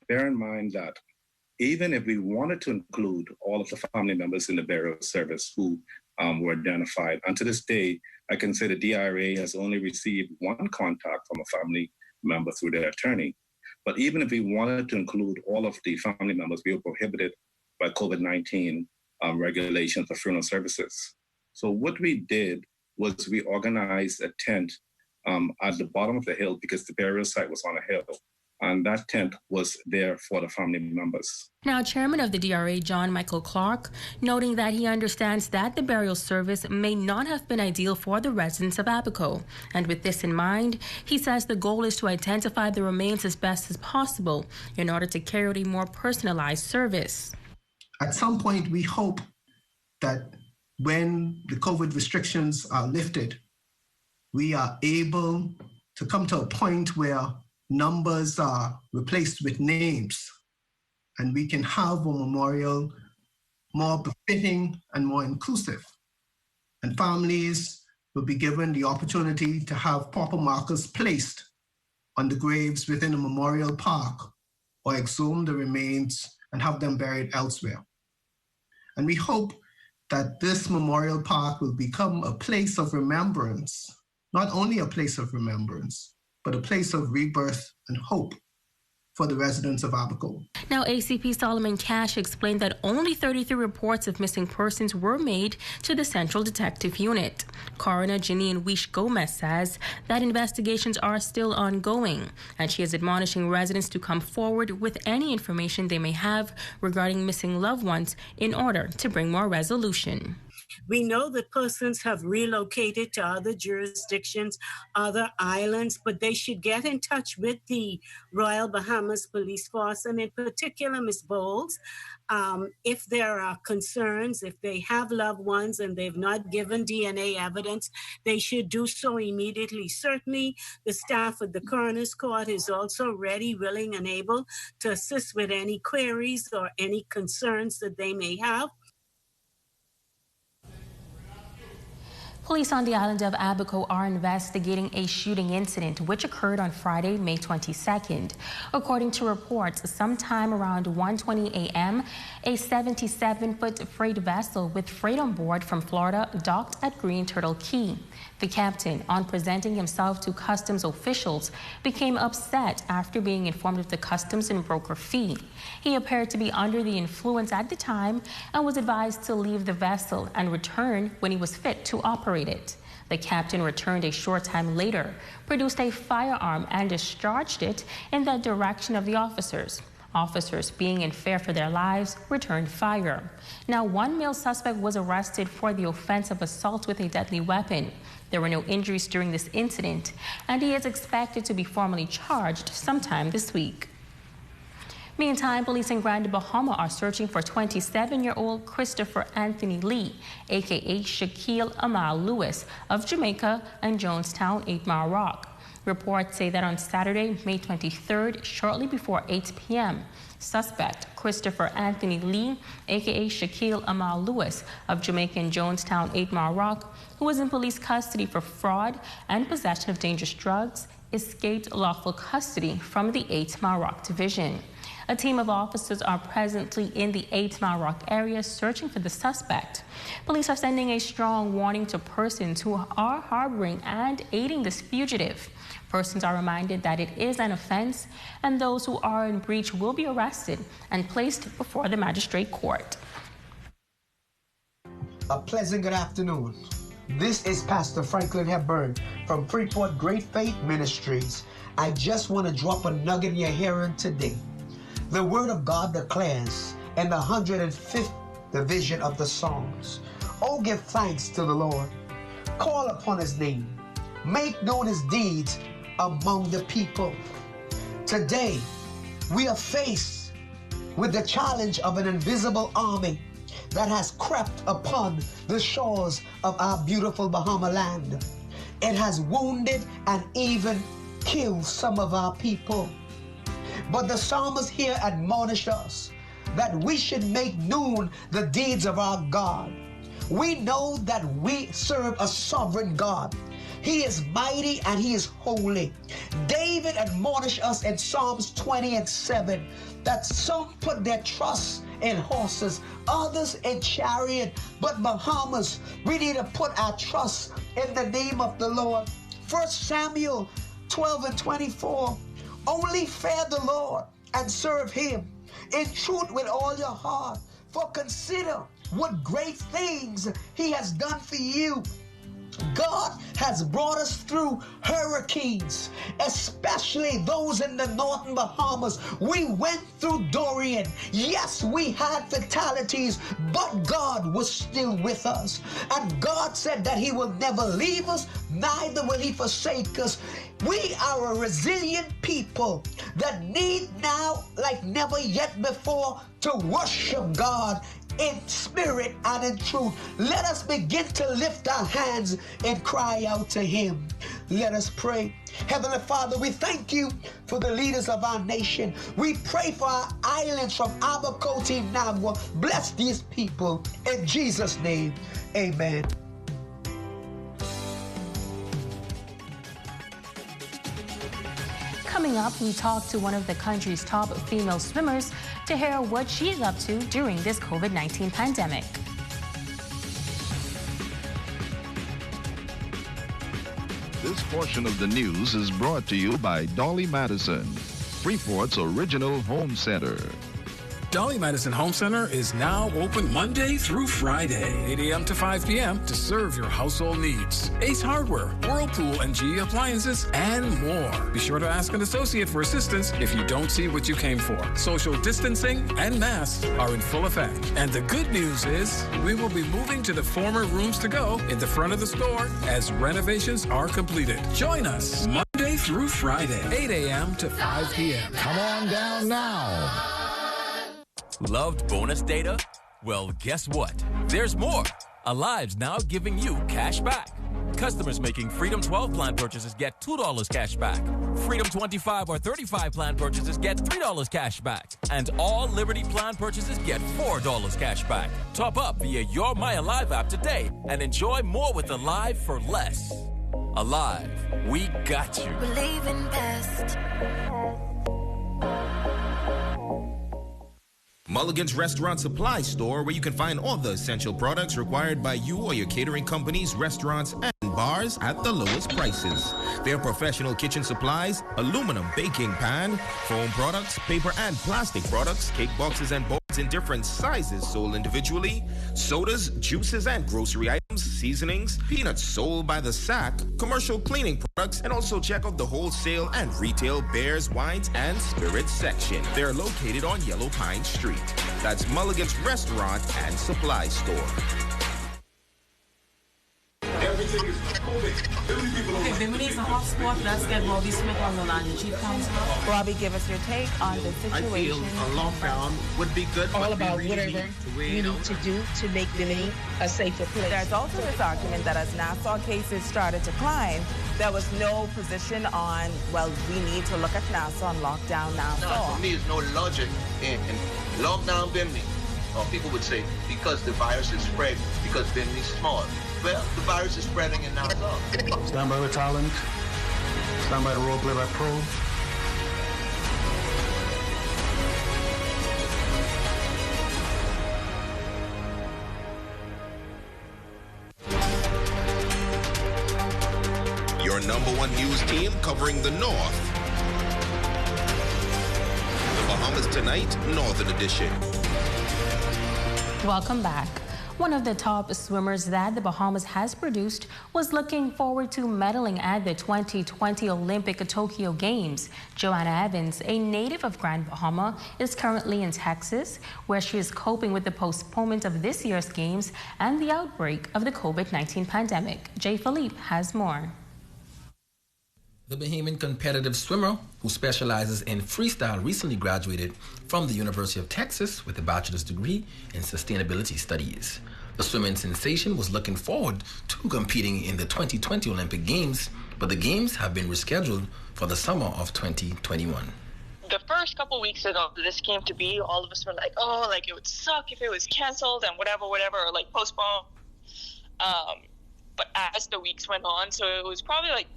Bear in mind that even if we wanted to include all of the family members in the burial service who were identified, and to this day, I can say the DRA has only received one contact from a family member through their attorney. But even if we wanted to include all of the family members, we were prohibited by COVID-19 regulations for funeral services. So what we did was we organized a tent at the bottom of the hill because the burial site was on a hill. And that tent was there for the family members. Now, Chairman of the DRA, John Michael Clark, noting that he understands that the burial service may not have been ideal for the residents of Abaco. And with this in mind, he says the goal is to identify the remains as best as possible in order to carry out a more personalized service. At some point, we hope that when the COVID restrictions are lifted, we are able to come to a point where numbers are replaced with names, and we can have a memorial more befitting and more inclusive. And families will be given the opportunity to have proper markers placed on the graves within a memorial park, or exhume the remains and have them buried elsewhere. And we hope that this memorial park will become a place of remembrance, not only a place of remembrance, but a place of rebirth and hope for the residents of Abaco. Now, ACP Solomon Cash explained that only 33 reports of missing persons were made to the Central Detective Unit. Coroner Janine Weish Gomez says that investigations are still ongoing, and she is admonishing residents to come forward with any information they may have regarding missing loved ones in order to bring more resolution. We know that persons have relocated to other jurisdictions, other islands, but they should get in touch with the Royal Bahamas Police Force, and in particular, Ms. Bowles, if there are concerns, if they have loved ones and they've not given DNA evidence, they should do so immediately. Certainly, the staff at the Coroner's Court is also ready, willing, and able to assist with any queries or any concerns that they may have. Police on the island of Abaco are investigating a shooting incident which occurred on Friday, May 22nd. According to reports, sometime around 1:20 a.m., a 77-foot freight vessel with freight on board from Florida docked at Green Turtle Key. The captain, on presenting himself to customs officials, became upset after being informed of the customs and broker fee. He appeared to be under the influence at the time and was advised to leave the vessel and return when he was fit to operate it. The captain returned a short time later, produced a firearm and discharged it in the direction of the officers. Officers, being in fear for their lives, returned fire. Now, one male suspect was arrested for the offense of assault with a deadly weapon. There were no injuries during this incident, and he is expected to be formally charged sometime this week. Meantime, police in Grand Bahama are searching for 27-year-old Christopher Anthony Lee, a.k.a. Shaquille Amal Lewis of Jamaica and Jonestown, 8 Mile Rock. Reports say that on Saturday, May 23rd, shortly before 8 p.m., suspect Christopher Anthony Lee, a.k.a. Shaquille Amal Lewis of Jamaica and Jonestown, 8 Mile Rock, who was in police custody for fraud and possession of dangerous drugs, escaped lawful custody from the 8 Mile Rock Division. A team of officers are presently in the 8 Mile Rock area searching for the suspect. Police are sending a strong warning to persons who are harboring and aiding this fugitive. Persons are reminded that it is an offense, and those who are in breach will be arrested and placed before the magistrate court. A pleasant good afternoon. This is Pastor Franklin Hepburn from Freeport Great Faith Ministries. I just want to drop a nugget in your hearing today. The Word of God declares in the 105th division of the Psalms, "Oh, give thanks to the Lord. Call upon His name. Make known His deeds among the people." Today, we are faced with the challenge of an invisible army that has crept upon the shores of our beautiful Bahama land. It has wounded and even killed some of our people. But the psalmist here admonish us that we should make known the deeds of our God. We know that we serve a sovereign God. He is mighty and He is holy. David admonished us in Psalms 20:7 that some put their trust in horses, others in chariot, but Bahamas, we need to put our trust in the name of the Lord. 1 Samuel 12:24, only fear the Lord and serve Him in truth with all your heart, for consider what great things He has done for you. God has brought us through hurricanes, especially those in the northern Bahamas. We went through Dorian. Yes, we had fatalities, but God was still with us. And God said that He will never leave us, neither will He forsake us. We are a resilient people that need now, like never yet before, to worship God in spirit and in truth. Let us begin to lift our hands and cry out to Him. Let us pray. Heavenly Father, we thank You for the leaders of our nation. We pray for our islands from Abaco to Nagua. Bless these people. In Jesus' name, amen. Coming up, we talk to one of the country's top female swimmers to hear what she's up to during this COVID-19 pandemic. This portion of the news is brought to you by Dolly Madison, Freeport's original home center. Dolly Madison Home Center is now open Monday through Friday, 8 a.m. to 5 p.m. to serve your household needs. Ace Hardware, Whirlpool and GE appliances, and more. Be sure to ask an associate for assistance if you don't see what you came for. Social distancing and masks are in full effect. And the good news is we will be moving to the former rooms to go in the front of the store as renovations are completed. Join us Monday through Friday, 8 a.m. to 5 p.m. Come on down now. Loved bonus data? Well, guess what? There's more. Alive's now giving you cash back. Customers making Freedom 12 plan purchases get $2 cash back. Freedom 25 or 35 plan purchases get $3 cash back. And all Liberty plan purchases get $4 cash back. Top up via your My Alive app today and enjoy more with Alive for less. Alive, we got you. Believe in best. Mulligan's Restaurant Supply Store, where you can find all the essential products required by you or your catering companies, restaurants, and bars at the lowest prices. Their professional kitchen supplies, aluminum baking pan, foam products, paper and plastic products, cake boxes and bowls in different sizes sold individually, sodas, juices, and grocery items, seasonings, peanuts sold by the sack, commercial cleaning products, and also check out the wholesale and retail beers, wines, and spirits section. They're located on Yellow Pine Street. That's Mulligan's Restaurant and Supply Store. Everything is moving. Okay, Bimini is a hot spot. Let's get Robbie Smith on the line. Chief Counsel. Robbie, give us your take on the situation. I feel a lockdown would be good. All about really whatever we need to do to make Bimini a safer place. There's also this argument that as Nassau cases started to climb, there was no position on, well, we need to look at Nassau and lock down Nassau. No, for me, there's no logic in lockdown Bimini. Or people would say, because the virus is spread, because Bimini is small. Well, the virus is spreading in Nassau. Stand by the talent. Stand by the role play by Pro. your #1 news team covering the North. The Bahamas Tonight, Northern Edition. Welcome back. One of the top swimmers that the Bahamas has produced was looking forward to medaling at the 2020 Olympic Tokyo Games. Joanna Evans, a native of Grand Bahama, is currently in Texas, where she is coping with the postponement of this year's games and the outbreak of the COVID-19 pandemic. Jay Philippe has more. The Bahamian competitive swimmer who specializes in freestyle recently graduated from the University of Texas with a bachelor's degree in sustainability studies. The swimming sensation was looking forward to competing in the 2020 Olympic Games, but the Games have been rescheduled for the summer of 2021. The first couple weeks ago this came to be, all of us were like, oh, like it would suck if it was canceled and whatever, or like postponed. But as the weeks went on, so it was probably like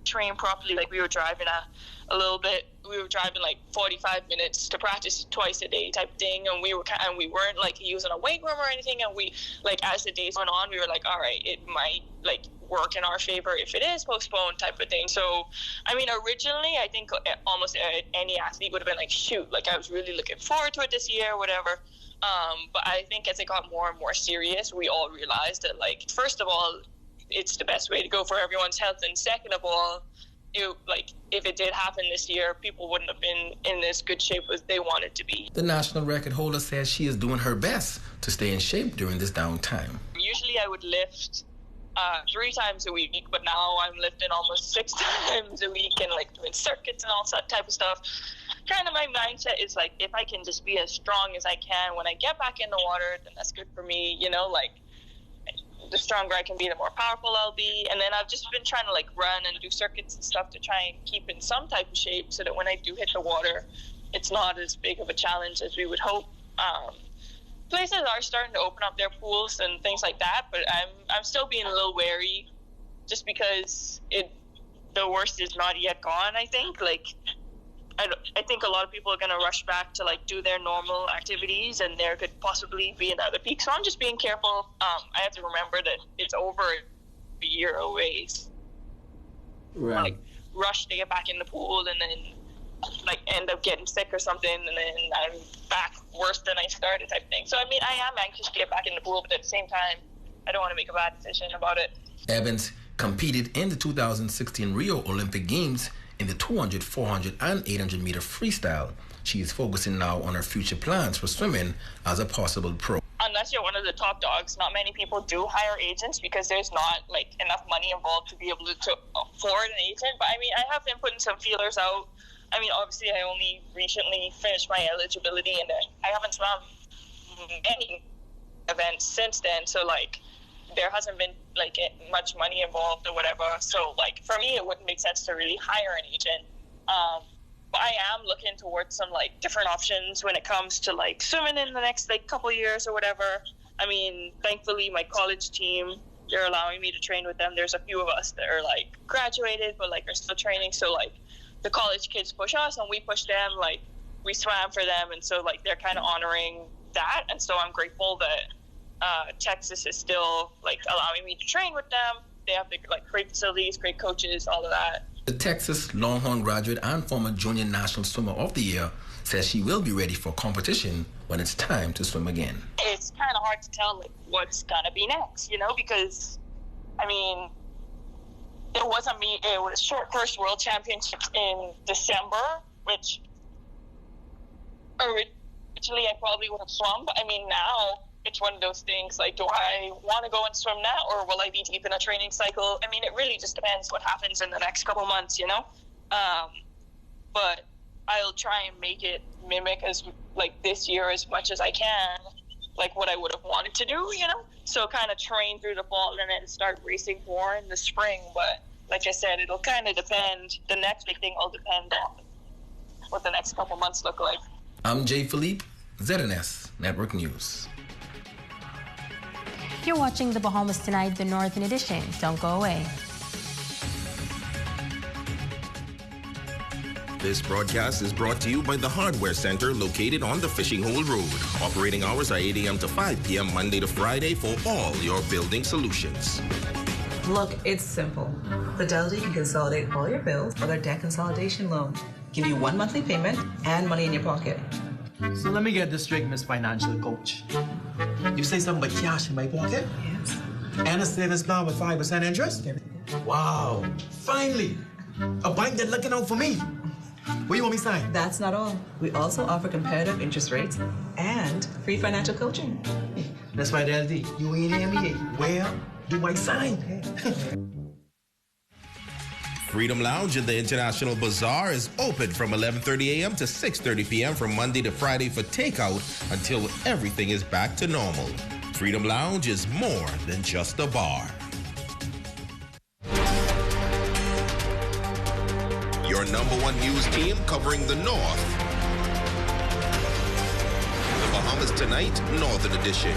train properly, like we were driving a little bit. We were driving like 45 minutes to practice twice a day type thing, and we weren't like using a weight room or anything. And we, like, as the days went on, we were like, all right, it might like work in our favor if it is postponed type of thing. So I mean, originally I think almost any athlete would have been like, shoot, like I was really looking forward to it this year, whatever. But I think as it got more and more serious, we all realized that, like, first of all, it's the best way to go for everyone's health, and second of all, if it did happen this year, people wouldn't have been in as good shape as they wanted to be. The national record holder says she is doing her best to stay in shape during this downtime. Usually I would lift 3 times a week, but now I'm lifting almost 6 times a week and like doing circuits and all that type of stuff. Kind of my mindset is like, if I can just be as strong as I can when I get back in the water, then that's good for me, you know, like the stronger I can be, the more powerful I'll be. And then I've just been trying to like run and do circuits and stuff to try and keep in some type of shape so that when I do hit the water, it's not as big of a challenge as we would hope. Places are starting to open up their pools and things like that, but I'm still being a little wary just because the worst is not yet gone, I think. Like, I think a lot of people are going to rush back to like do their normal activities, and there could possibly be another peak. So I'm just being careful. I have to remember that it's over a year away. Right. Like, rush to get back in the pool and then like end up getting sick or something, and then I'm back worse than I started type thing. So I mean, I am anxious to get back in the pool, but at the same time, I don't want to make a bad decision about it. Evans competed in the 2016 Rio Olympic Games in the 200, 400, and 800 meter freestyle. She is focusing now on her future plans for swimming as a possible pro. Unless you're one of the top dogs, not many people do hire agents because there's not like enough money involved to be able to afford an agent. But I mean, I have been putting some feelers out. I mean, obviously, I only recently finished my eligibility, and I haven't swum any events since then. So like, there hasn't been like much money involved or whatever. So like, for me, it wouldn't make sense to really hire an agent. But I am looking towards some like different options when it comes to like swimming in the next like couple years or whatever. I mean, thankfully, my college team, they're allowing me to train with them. There's a few of us that are like graduated, but like are still training. So like, the college kids push us and we push them. Like, we swam for them, and so like they're kind of honoring that. And so I'm grateful that Texas is still like allowing me to train with them. They have like great facilities, great coaches, all of that. The Texas Longhorn graduate and former Junior National Swimmer of the Year says she will be ready for competition when it's time to swim again. It's kind of hard to tell like what's gonna be next, you know, because I mean, it wasn't me. It was short first World Championships in December, which originally I probably would have swum. But I mean, now it's one of those things like, do I want to go and swim now, or will I be deep in a training cycle? I mean, it really just depends what happens in the next couple months, you know. But I'll try and make it mimic as like this year as much as I can, like what I would have wanted to do, you know. So kind of train through the fall and then start racing more in the spring. But like I said, it'll kind of depend. The next big thing will depend on what the next couple months look like. I'm Jay Philippe, ZNS Network News. You're watching The Bahamas Tonight, the Northern Edition. Don't go away. This broadcast is brought to you by the Hardware Center located on the Fishing Hole Road. Operating hours are 8 a.m. to 5 p.m. Monday to Friday for all your building solutions. Look, it's simple. Fidelity can consolidate all your bills for their debt consolidation loan. Give you one monthly payment and money in your pocket. So let me get this straight, Miss Financial Coach. You say something about cash in my pocket? Yes. And a savings plan with 5% interest? Wow, finally, a bank that's looking out for me. What do you want me to sign? That's not all. We also offer competitive interest rates and free financial coaching. That's right, LD. You ain't hear me. Where do I sign? Freedom Lounge in the International Bazaar is open from 11:30 a.m. to 6:30 p.m. from Monday to Friday for takeout until everything is back to normal. Freedom Lounge is more than just a bar. Your #1 news team covering the North. The Bahamas Tonight, Northern Edition.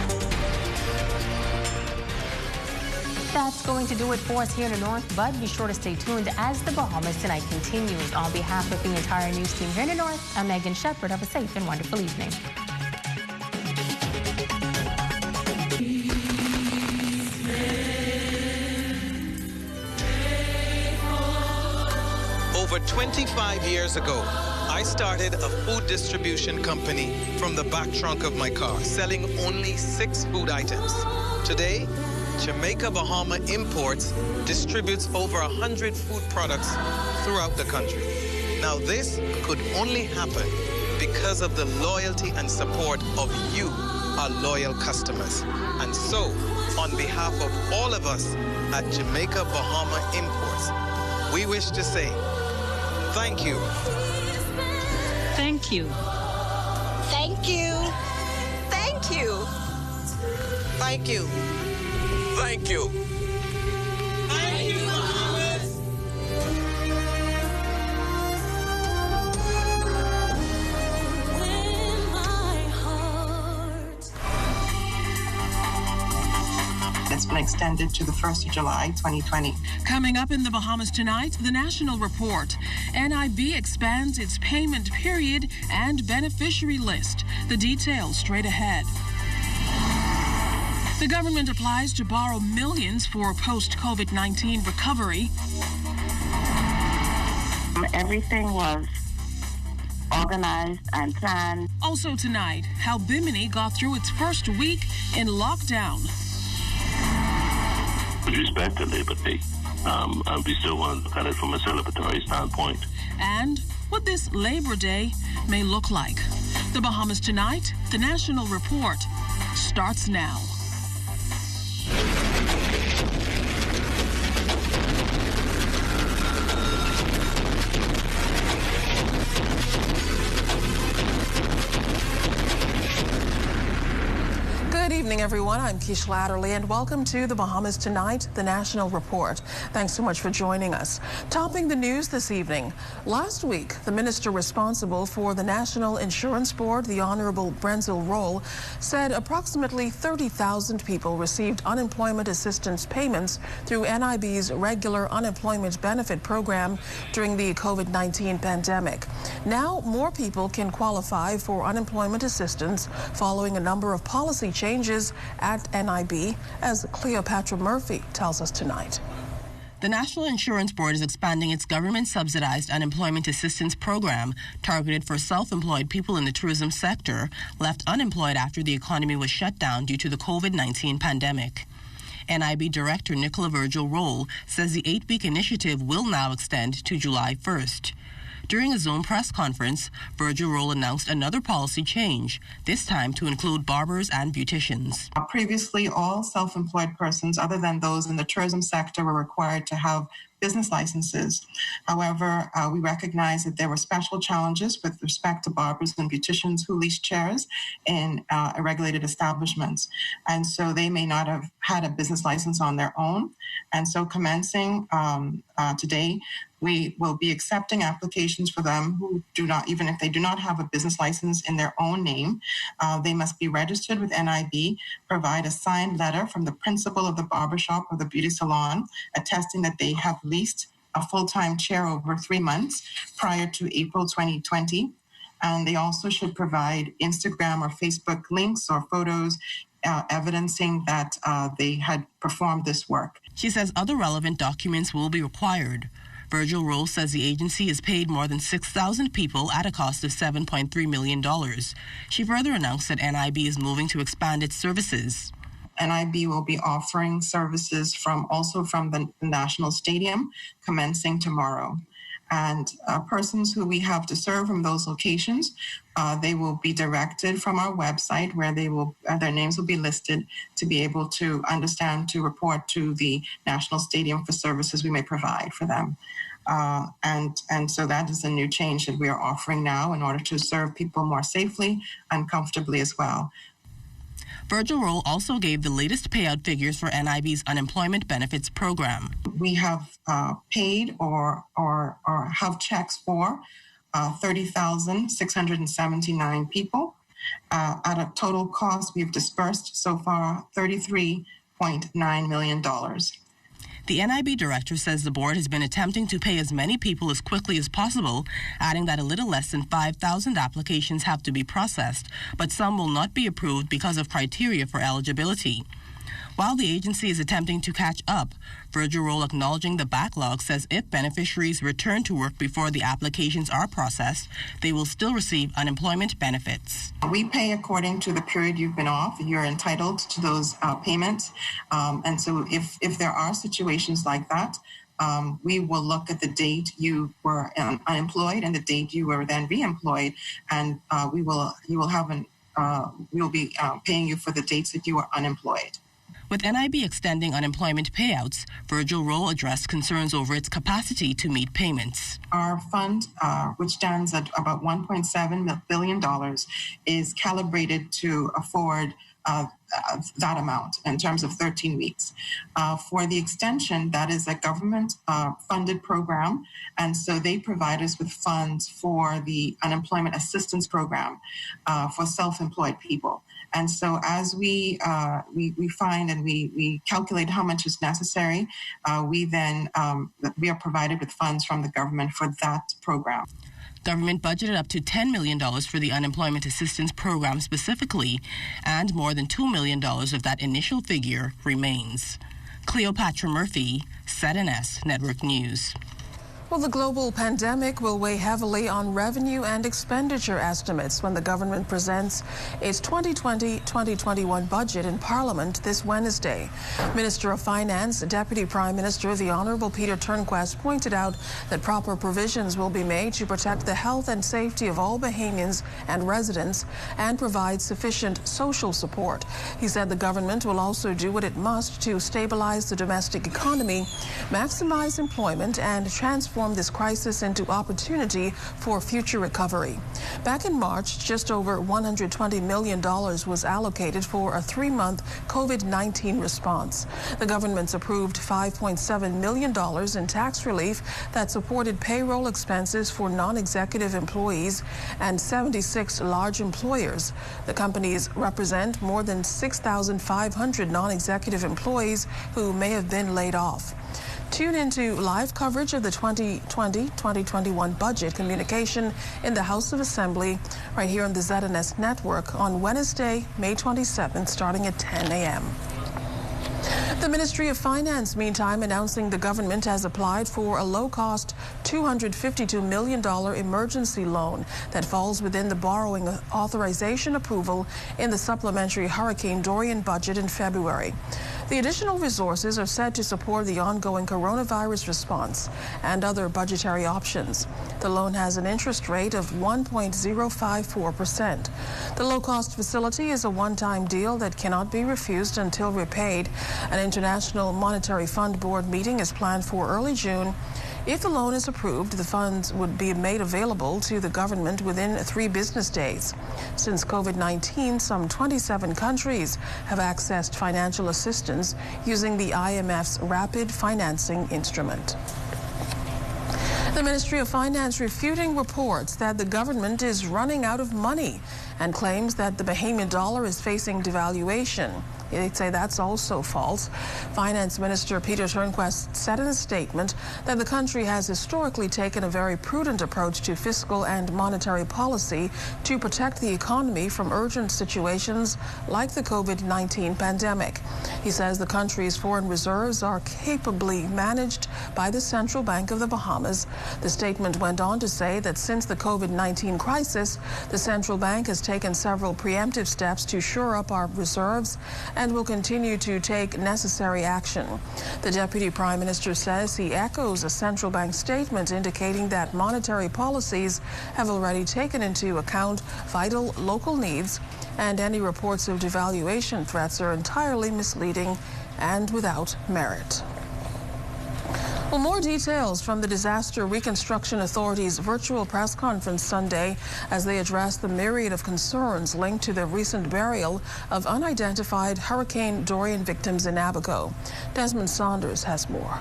That's going to do it for us here in the North, but be sure to stay tuned as the Bahamas Tonight continues. On behalf of the entire news team here in the North, I'm Megan Shepherd. Have a safe and wonderful evening. Over 25 years ago, I started a food distribution company from the back trunk of my car, selling only 6 food items. Today, Jamaica Bahama Imports distributes over 100 food products throughout the country. Now, this could only happen because of the loyalty and support of you, our loyal customers. And so, on behalf of all of us at Jamaica Bahama Imports, we wish to say thank you. Thank you. Thank you. Thank you. Thank you. Thank you. Thank you, Bahamas. It's been extended to the 1st of July, 2020. Coming up in the Bahamas Tonight, the National Report. NIB expands its payment period and beneficiary list. The details straight ahead. The government applies to borrow millions for post-COVID-19 recovery. Everything was organized and planned. Also tonight, how Bimini got through its first week in lockdown. With respect to Labor Day, we still want to look at it from a celebratory standpoint. And what this Labor Day may look like. The Bahamas Tonight, the National Report, starts now. Good evening, everyone. I'm Keish Latterly, and welcome to the Bahamas Tonight, the National Report. Thanks so much for joining us. Topping the news this evening, last week, the minister responsible for the National Insurance Board, the Honorable Brenzel Roll, said approximately 30,000 people received unemployment assistance payments through NIB's regular unemployment benefit program during the COVID-19 pandemic. Now, more people can qualify for unemployment assistance following a number of policy changes at NIB, as Cleopatra Murphy tells us tonight. The National Insurance Board is expanding its government-subsidized unemployment assistance program targeted for self-employed people in the tourism sector left unemployed after the economy was shut down due to the COVID-19 pandemic. NIB Director Nicola Virgil Roll says the 8-week initiative will now extend to July 1st. During a Zoom press conference, Virgil Roll announced another policy change, this time to include barbers and beauticians. Previously, all self-employed persons other than those in the tourism sector were required to have business licenses. However, we recognize that there were special challenges with respect to barbers and beauticians who lease chairs in regulated establishments. And so they may not have had a business license on their own. And so commencing today, we will be accepting applications for them who do not, even if they do not have a business license in their own name, they must be registered with NIB, provide a signed letter from the principal of the barbershop or the beauty salon attesting that they have leased a full-time chair over 3 months prior to April 2020. And they also should provide Instagram or Facebook links or photos evidencing that they had performed this work. She says other relevant documents will be required. Virgil Roll says the agency has paid more than 6,000 people at a cost of $7.3 million. She further announced that NIB is moving to expand its services. NIB will be offering services from the National Stadium commencing tomorrow. And persons who we have to serve from those locations, they will be directed from our website where their names will be listed to be able to understand, to report to the National Stadium for services we may provide for them. And so that is a new change that we are offering now in order to serve people more safely and comfortably as well. Virgil Roll also gave the latest payout figures for NIB's unemployment benefits program. We have paid or have checks for 30,679 people. At a total cost, we've dispersed so far $33.9 million. The NIB director says the board has been attempting to pay as many people as quickly as possible, adding that a little less than 5,000 applications have to be processed, but some will not be approved because of criteria for eligibility. While the agency is attempting to catch up, Virgil Roll, acknowledging the backlog, says if beneficiaries return to work before the applications are processed, they will still receive unemployment benefits. We pay according to the period you've been off. You're entitled to those payments. And so if there are situations like that, we will look at the date you were unemployed and the date you were then reemployed, and we will be paying you for the dates that you were unemployed. With NIB extending unemployment payouts, Virgil Roll addressed concerns over its capacity to meet payments. Our fund, which stands at about $1.7 billion, is calibrated to afford that amount in terms of 13 weeks. For the extension, that is a government-funded program, and so they provide us with funds for the unemployment assistance program for self-employed people. And so as we find and we calculate how much is necessary, we are provided with funds from the government for that program. Government budgeted up to $10 million for the unemployment assistance program specifically, and more than $2 million of that initial figure remains. Cleopatra Murphy, ZNS Network News. Well, the global pandemic will weigh heavily on revenue and expenditure estimates when the government presents its 2020-2021 budget in Parliament this Wednesday. Minister of Finance, Deputy Prime Minister the Honourable Peter Turnquest pointed out that proper provisions will be made to protect the health and safety of all Bahamians and residents and provide sufficient social support. He said the government will also do what it must to stabilize the domestic economy, maximize employment, and transform this crisis into opportunity for future recovery. Back in March, just over $120 million was allocated for a 3-month COVID-19 response. The government's approved $5.7 million in tax relief that supported payroll expenses for non-executive employees and 76 large employers. The companies represent more than 6,500 non-executive employees who may have been laid off. Tune into live coverage of the 2020-2021 budget communication in the House of Assembly right here on the ZNS Network on Wednesday, May 27th, starting at 10 a.m. The Ministry of Finance, meantime, announcing the government has applied for a low-cost $252 million emergency loan that falls within the borrowing authorization approval in the supplementary Hurricane Dorian budget in February. The additional resources are said to support the ongoing coronavirus response and other budgetary options. The loan has an interest rate of 1.054%. The low-cost facility is a one-time deal that cannot be refused until repaid. An International Monetary Fund Board meeting is planned for early June. If the loan is approved, the funds would be made available to the government within 3 business days. Since COVID-19, some 27 countries have accessed financial assistance using the IMF's Rapid Financing Instrument. The Ministry of Finance refuting reports that the government is running out of money and claims that the Bahamian dollar is facing devaluation. They'd say that's also false. Finance Minister Peter Turnquest said in a statement that the country has historically taken a very prudent approach to fiscal and monetary policy to protect the economy from urgent situations like the COVID-19 pandemic. He says the country's foreign reserves are capably managed by the Central Bank of the Bahamas. The statement went on to say that since the COVID-19 crisis, the central bank has taken several preemptive steps to shore up our reserves and will continue to take necessary action. The Deputy Prime Minister says he echoes a central bank statement indicating that monetary policies have already taken into account vital local needs, and any reports of devaluation threats are entirely misleading and without merit. Well, more details from the Disaster Reconstruction Authority's virtual press conference Sunday as they address the myriad of concerns linked to the recent burial of unidentified Hurricane Dorian victims in Abaco. Desmond Saunders has more.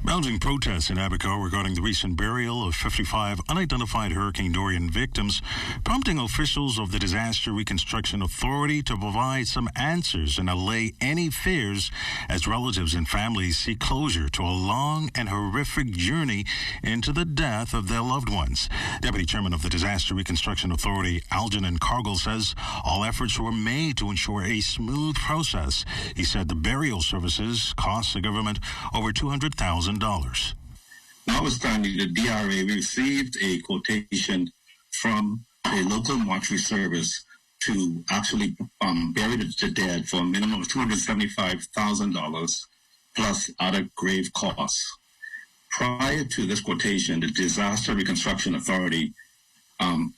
Mounting protests in Abaco regarding the recent burial of 55 unidentified Hurricane Dorian victims, prompting officials of the Disaster Reconstruction Authority to provide some answers and allay any fears as relatives and families seek closure to a long and horrific journey into the death of their loved ones. Deputy Chairman of the Disaster Reconstruction Authority, Algernon Cargill, says all efforts were made to ensure a smooth process. He said the burial services cost the government over $200,000. Notwithstanding the DRA, we received a quotation from a local mortuary service to actually bury the dead for a minimum of $275,000 plus other grave costs. Prior to this quotation, the Disaster Reconstruction Authority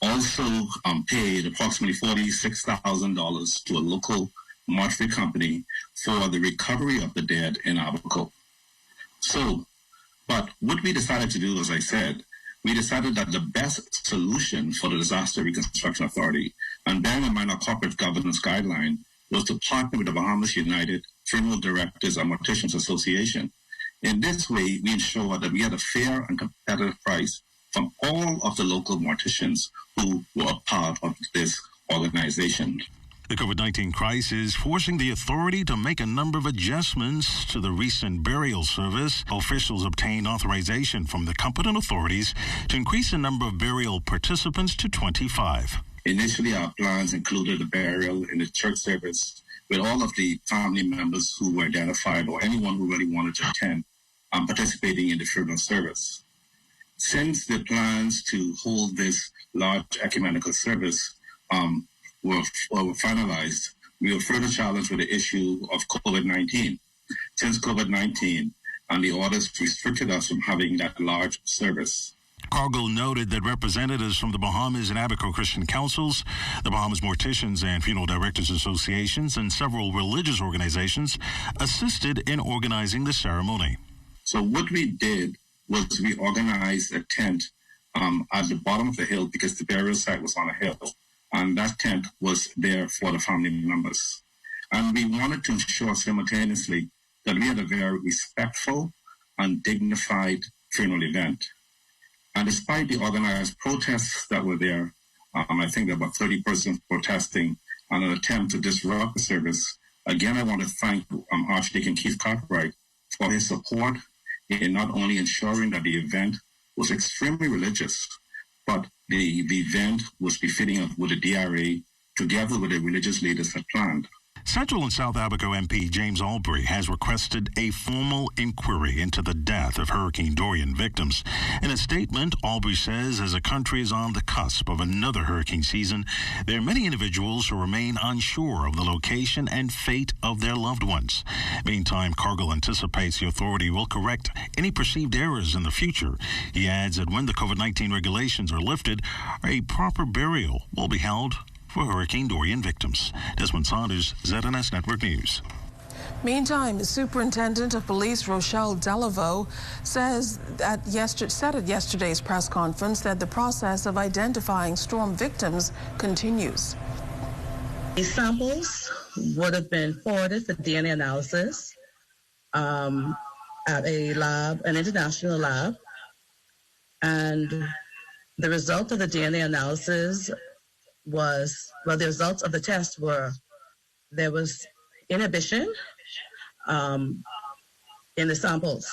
also paid approximately $46,000 to a local mortuary company for the recovery of the dead in Abaco. But what we decided to do, as I said, we decided that the best solution for the Disaster Reconstruction Authority, and bearing in mind our corporate governance guideline, was to partner with the Bahamas United Funeral Directors and Morticians Association. In this way, we ensured that we had a fair and competitive price from all of the local morticians who were a part of this organization. The COVID-19 crisis forcing the authority to make a number of adjustments to the recent burial service. Officials obtained authorization from the competent authorities to increase the number of burial participants to 25. Initially, our plans included a burial in the church service with all of the family members who were identified or anyone who really wanted to attend participating in the funeral service. Since the plans to hold this large ecumenical service were finalized, we were further challenged with the issue of COVID-19. Since COVID-19, and the orders restricted us from having that large service. Cargill noted that representatives from the Bahamas and Abaco Christian Councils, the Bahamas Morticians and Funeral Directors Associations, and several religious organizations assisted in organizing the ceremony. So what we did was we organized a tent at the bottom of the hill because the burial site was on a hill. And that tent was there for the family members. And we wanted to ensure simultaneously that we had a very respectful and dignified funeral event. And despite the organized protests that were there, I think there were about 30 persons protesting on an attempt to disrupt the service. Again, I want to thank Archdeacon Keith Cartwright for his support in not only ensuring that the event was extremely religious, but the event was befitting of what the DRA, together with the religious leaders, had planned. Central and South Abaco MP James Albury has requested a formal inquiry into the death of Hurricane Dorian victims. In a statement, Albury says as the country is on the cusp of another hurricane season, there are many individuals who remain unsure of the location and fate of their loved ones. Meantime, Cargill anticipates the authority will correct any perceived errors in the future. He adds that when the COVID-19 regulations are lifted, a proper burial will be held for Hurricane Dorian victims. Desmond Saunders, ZNS Network News. Meantime, Superintendent of Police Rochelle Delaveau said at yesterday's press conference that the process of identifying storm victims continues. These samples would have been forwarded for DNA analysis at a lab, an international lab, and the result of the DNA analysis the results of the test were there was inhibition in the samples.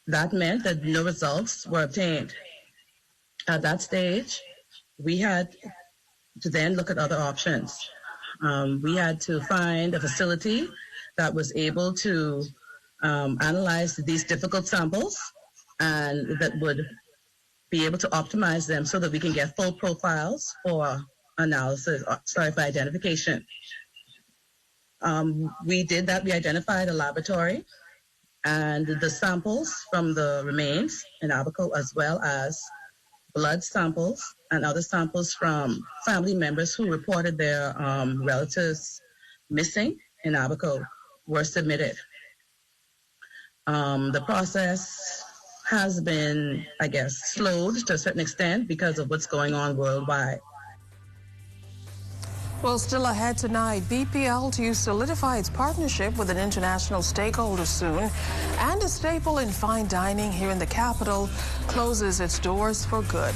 That meant that no results were obtained. At that stage, we had to then look at other options. We had to find a facility that was able to analyze these difficult samples and that would be able to optimize them so that we can get full profiles for analysis, for identification. We did that. We identified a laboratory, and the samples from the remains in Abaco, as well as blood samples and other samples from family members who reported their relatives missing in Abaco, were submitted. The process has been, I guess, slowed to a certain extent because of what's going on worldwide. Well, still ahead tonight, BPL to solidify its partnership with an international stakeholder soon, and a staple in fine dining here in the capital closes its doors for good.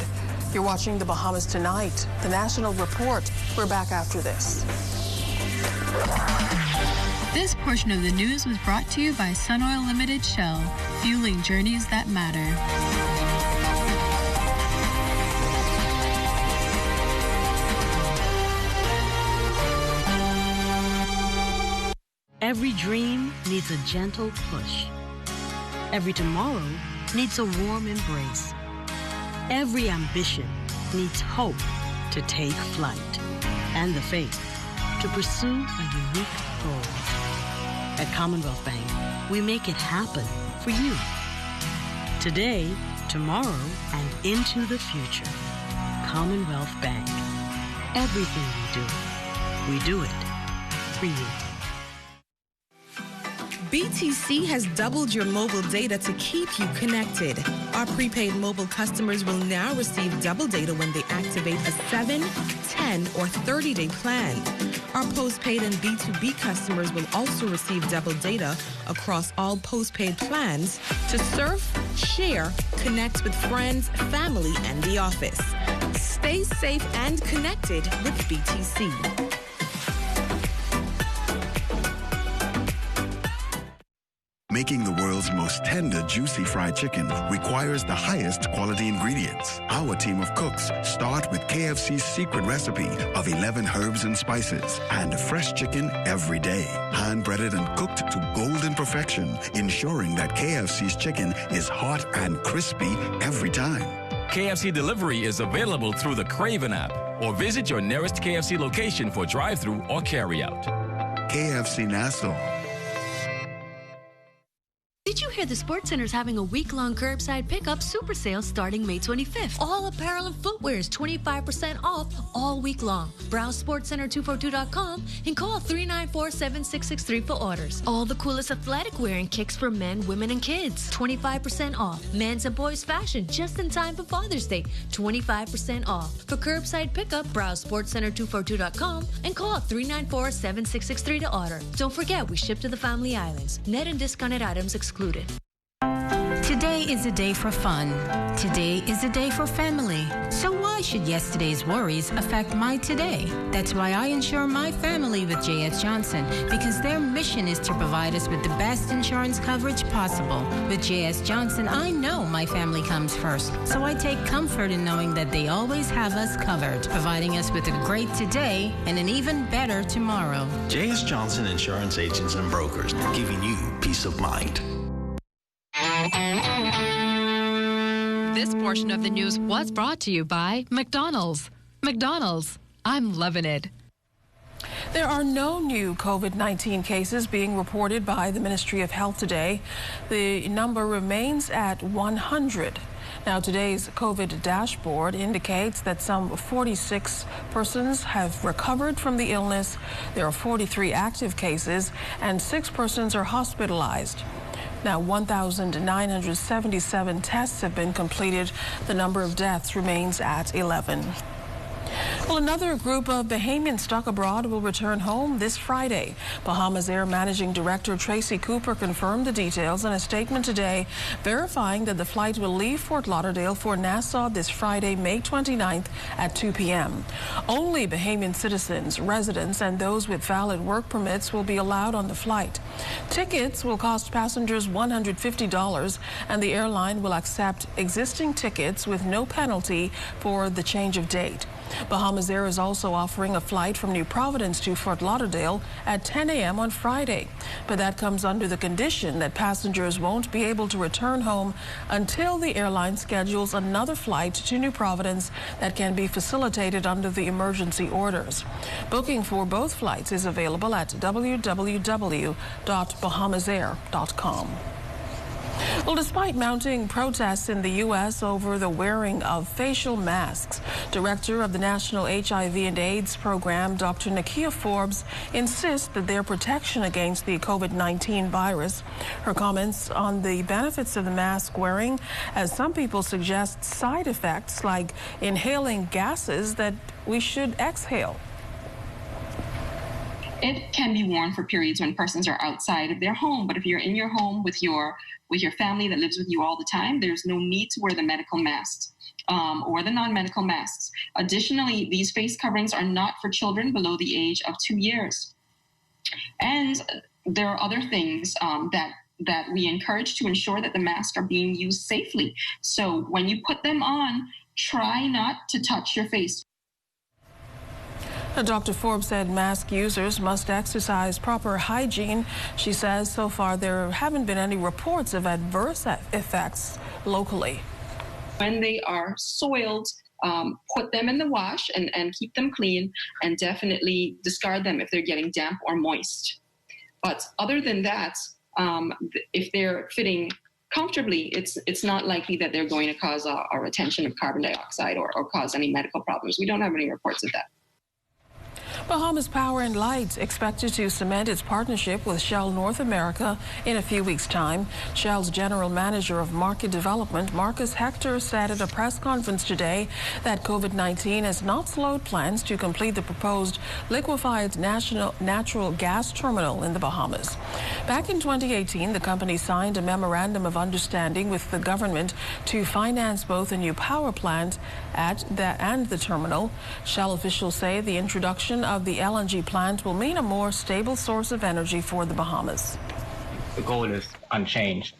You're watching The Bahamas Tonight, the National Report. We're back after this. This portion of the news was brought to you by Sunoil Limited Shell, fueling journeys that matter. Every dream needs a gentle push. Every tomorrow needs a warm embrace. Every ambition needs hope to take flight and the faith to pursue a unique goal. At Commonwealth Bank, we make it happen for you. Today, tomorrow, and into the future. Commonwealth Bank. Everything we do it for you. BTC has doubled your mobile data to keep you connected. Our prepaid mobile customers will now receive double data when they activate a 7, 10, or 30-day plan. Our postpaid and B2B customers will also receive double data across all postpaid plans to surf, share, connect with friends, family, and the office. Stay safe and connected with BTC. Making the world's most tender, juicy fried chicken requires the highest quality ingredients. Our team of cooks start with KFC's secret recipe of 11 herbs and spices and fresh chicken every day. Hand-breaded and cooked to golden perfection, ensuring that KFC's chicken is hot and crispy every time. KFC delivery is available through the Craven app or visit your nearest KFC location for drive-thru or carry-out. KFC Nassau. Did you hear the Sports Center is having a week-long curbside pickup super sale starting May 25th? All apparel and footwear is 25% off all week long. Browse SportsCenter242.com and call 394-7663 for orders. All the coolest athletic wear and kicks for men, women, and kids. 25% off. Men's and boys fashion just in time for Father's Day. 25% off. For curbside pickup, browse SportsCenter242.com and call 394-7663 to order. Don't forget, we ship to the Family Islands. Net and discounted items excluded. Today is a day for fun. Today is a day for family. So why should yesterday's worries affect my today? That's why I insure my family with J.S. Johnson, because their mission is to provide us with the best insurance coverage possible. With J.S. Johnson, I know my family comes first, so I take comfort in knowing that they always have us covered, providing us with a great today and an even better tomorrow. J.S. Johnson Insurance Agents and Brokers, giving you peace of mind. This portion of the news was brought to you by McDonald's. McDonald's, I'm loving it. There are no new COVID-19 cases being reported by the Ministry of Health today. The number remains at 100. Now, today's COVID dashboard indicates that some 46 persons have recovered from the illness. There are 43 active cases, and 6 persons are hospitalized. Now, 1,977 tests have been completed. The number of deaths remains at 11. Well, another group of Bahamians stuck abroad will return home this Friday. Bahamas Air Managing Director Tracy Cooper confirmed the details in a statement today, verifying that the flight will leave Fort Lauderdale for Nassau this Friday, May 29th at 2 p.m. Only Bahamian citizens, residents, and those with valid work permits will be allowed on the flight. Tickets will cost passengers $150, and the airline will accept existing tickets with no penalty for the change of date. Bahamas Air is also offering a flight from New Providence to Fort Lauderdale at 10 a.m. on Friday. But that comes under the condition that passengers won't be able to return home until the airline schedules another flight to New Providence that can be facilitated under the emergency orders. Booking for both flights is available at www.bahamasair.com. Well, despite mounting protests in the U.S. over the wearing of facial masks, Director of the National HIV and AIDS Program, Dr. Nakia Forbes, insists that their protection against the COVID-19 virus. Her comments on the benefits of the mask wearing, as some people suggest side effects like inhaling gases that we should exhale. It can be worn for periods when persons are outside of their home, but if you're in your home with your family that lives with you all the time, there's no need to wear the medical masks or the non-medical masks. Additionally, these face coverings are not for children below the age of 2 years. And there are other things that we encourage to ensure that the masks are being used safely. So when you put them on, try not to touch your face. Dr. Forbes said mask users must exercise proper hygiene. She says so far there haven't been any reports of adverse effects locally. When they are soiled, put them in the wash and keep them clean, and definitely discard them if they're getting damp or moist. But other than that, if they're fitting comfortably, it's not likely that they're going to cause a retention of carbon dioxide or cause any medical problems. We don't have any reports of that. Bahamas Power and Light expected to cement its partnership with Shell North America in a few weeks' time. Shell's General Manager of Market Development, Marcus Hector, said at a press conference today that COVID-19 has not slowed plans to complete the proposed liquefied natural gas terminal in the Bahamas. Back in 2018, the company signed a memorandum of understanding with the government to finance both a new power plant and the terminal. Shell officials say the introduction of the LNG plant will mean a more stable source of energy for the Bahamas. The goal is unchanged,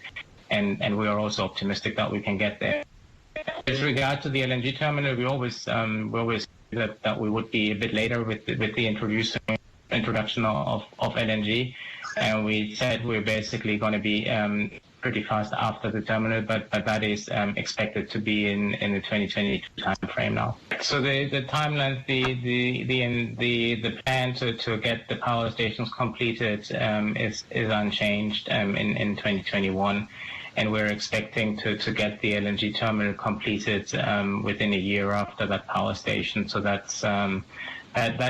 and we are also optimistic that we can get there. With regard to the LNG terminal, we always that we would be a bit later with the introduction of LNG, and we said we're basically going to be pretty fast after the terminal, but that is expected to be in the 2022 time frame now. So the timeline, the plan to get the power stations completed is unchanged in 2021, and we're expecting to get the LNG terminal completed within a year after that power station. So that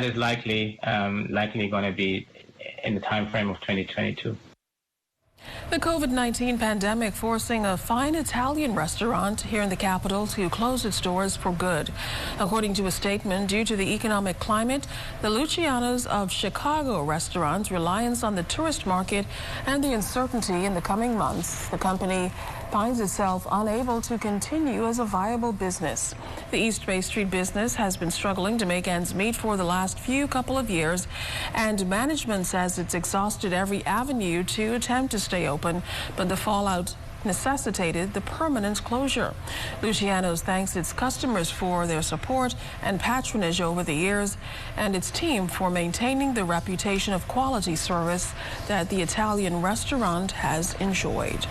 is likely going to be in the time frame of 2022. The COVID-19 pandemic forcing a fine Italian restaurant here in the capital to close its doors for good. According to a statement, due to the economic climate, the Luciano's of Chicago restaurant's reliance on the tourist market and the uncertainty in the coming months, the company finds itself unable to continue as a viable business. The East Bay Street business has been struggling to make ends meet for the last couple of years, and management says it's exhausted every avenue to attempt to stay open, but the fallout necessitated the permanent closure. Luciano's thanks its customers for their support and patronage over the years, and its team for maintaining the reputation of quality service that the Italian restaurant has enjoyed.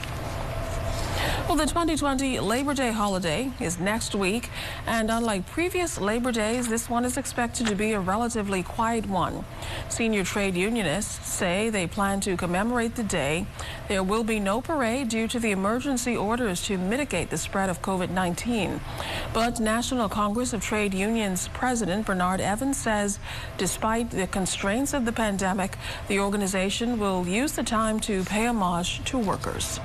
Well, the 2020 Labor Day holiday is next week, and unlike previous Labor Days, this one is expected to be a relatively quiet one. Senior trade unionists say they plan to commemorate the day. There will be no parade due to the emergency orders to mitigate the spread of COVID-19. But National Congress of Trade Unions President Bernard Evans says despite the constraints of the pandemic, the organization will use the time to pay homage to workers.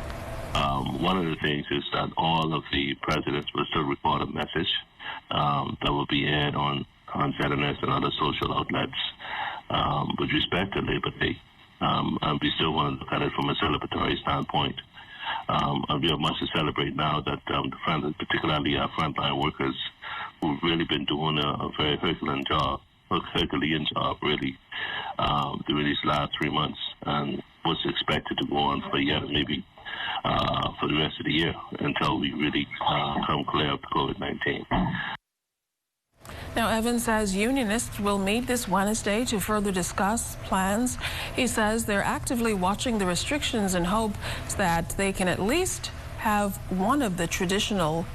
One of the things is that all of the presidents will still record a message that will be aired on unfairness and other social outlets with respect to Labor Day. And we still want to look at it from a celebratory standpoint. And we have much to celebrate now that particularly our frontline workers who've really been doing a very Herculean job, really, during these last 3 months, and what's expected to go on for yet maybe for the rest of the year until we really come clear of COVID-19. Now, Evans says unionists will meet this Wednesday to further discuss plans. He says they're actively watching the restrictions in hopes that they can at least have one of the traditional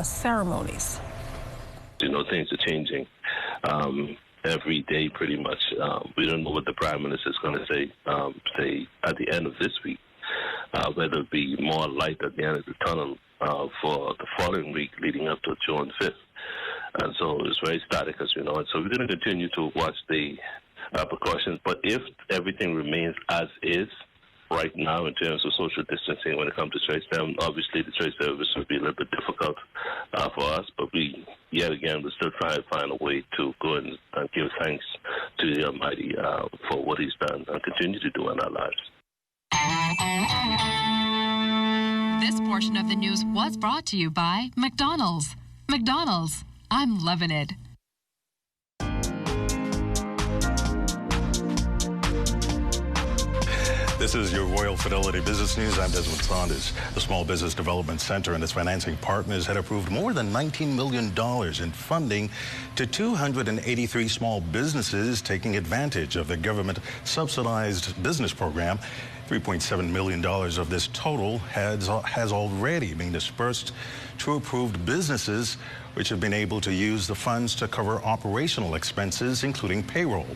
ceremonies. Things are changing every day pretty much. We don't know what the Prime Minister is going to say at the end of this week, whether it be more light at the end of the tunnel for the following week leading up to June 5th. And so it's very static, as you know. And so we're going to continue to watch the precautions. But if everything remains as is right now in terms of social distancing when it comes to trade, then obviously the trade service will be a little bit difficult for us. But yet again, we're still trying to find a way to go and give thanks to the Almighty for what He's done and continue to do in our lives. This portion of the news was brought to you by McDonald's. McDonald's. I'm loving it. This is your Royal Fidelity Business News. I'm Desmond Saunders. The Small Business Development Center and its financing partners had approved more than $19 million in funding to 283 small businesses taking advantage of the government-subsidized business program. $3.7 million of this total has already been dispersed to approved businesses, which have been able to use the funds to cover operational expenses, including payroll.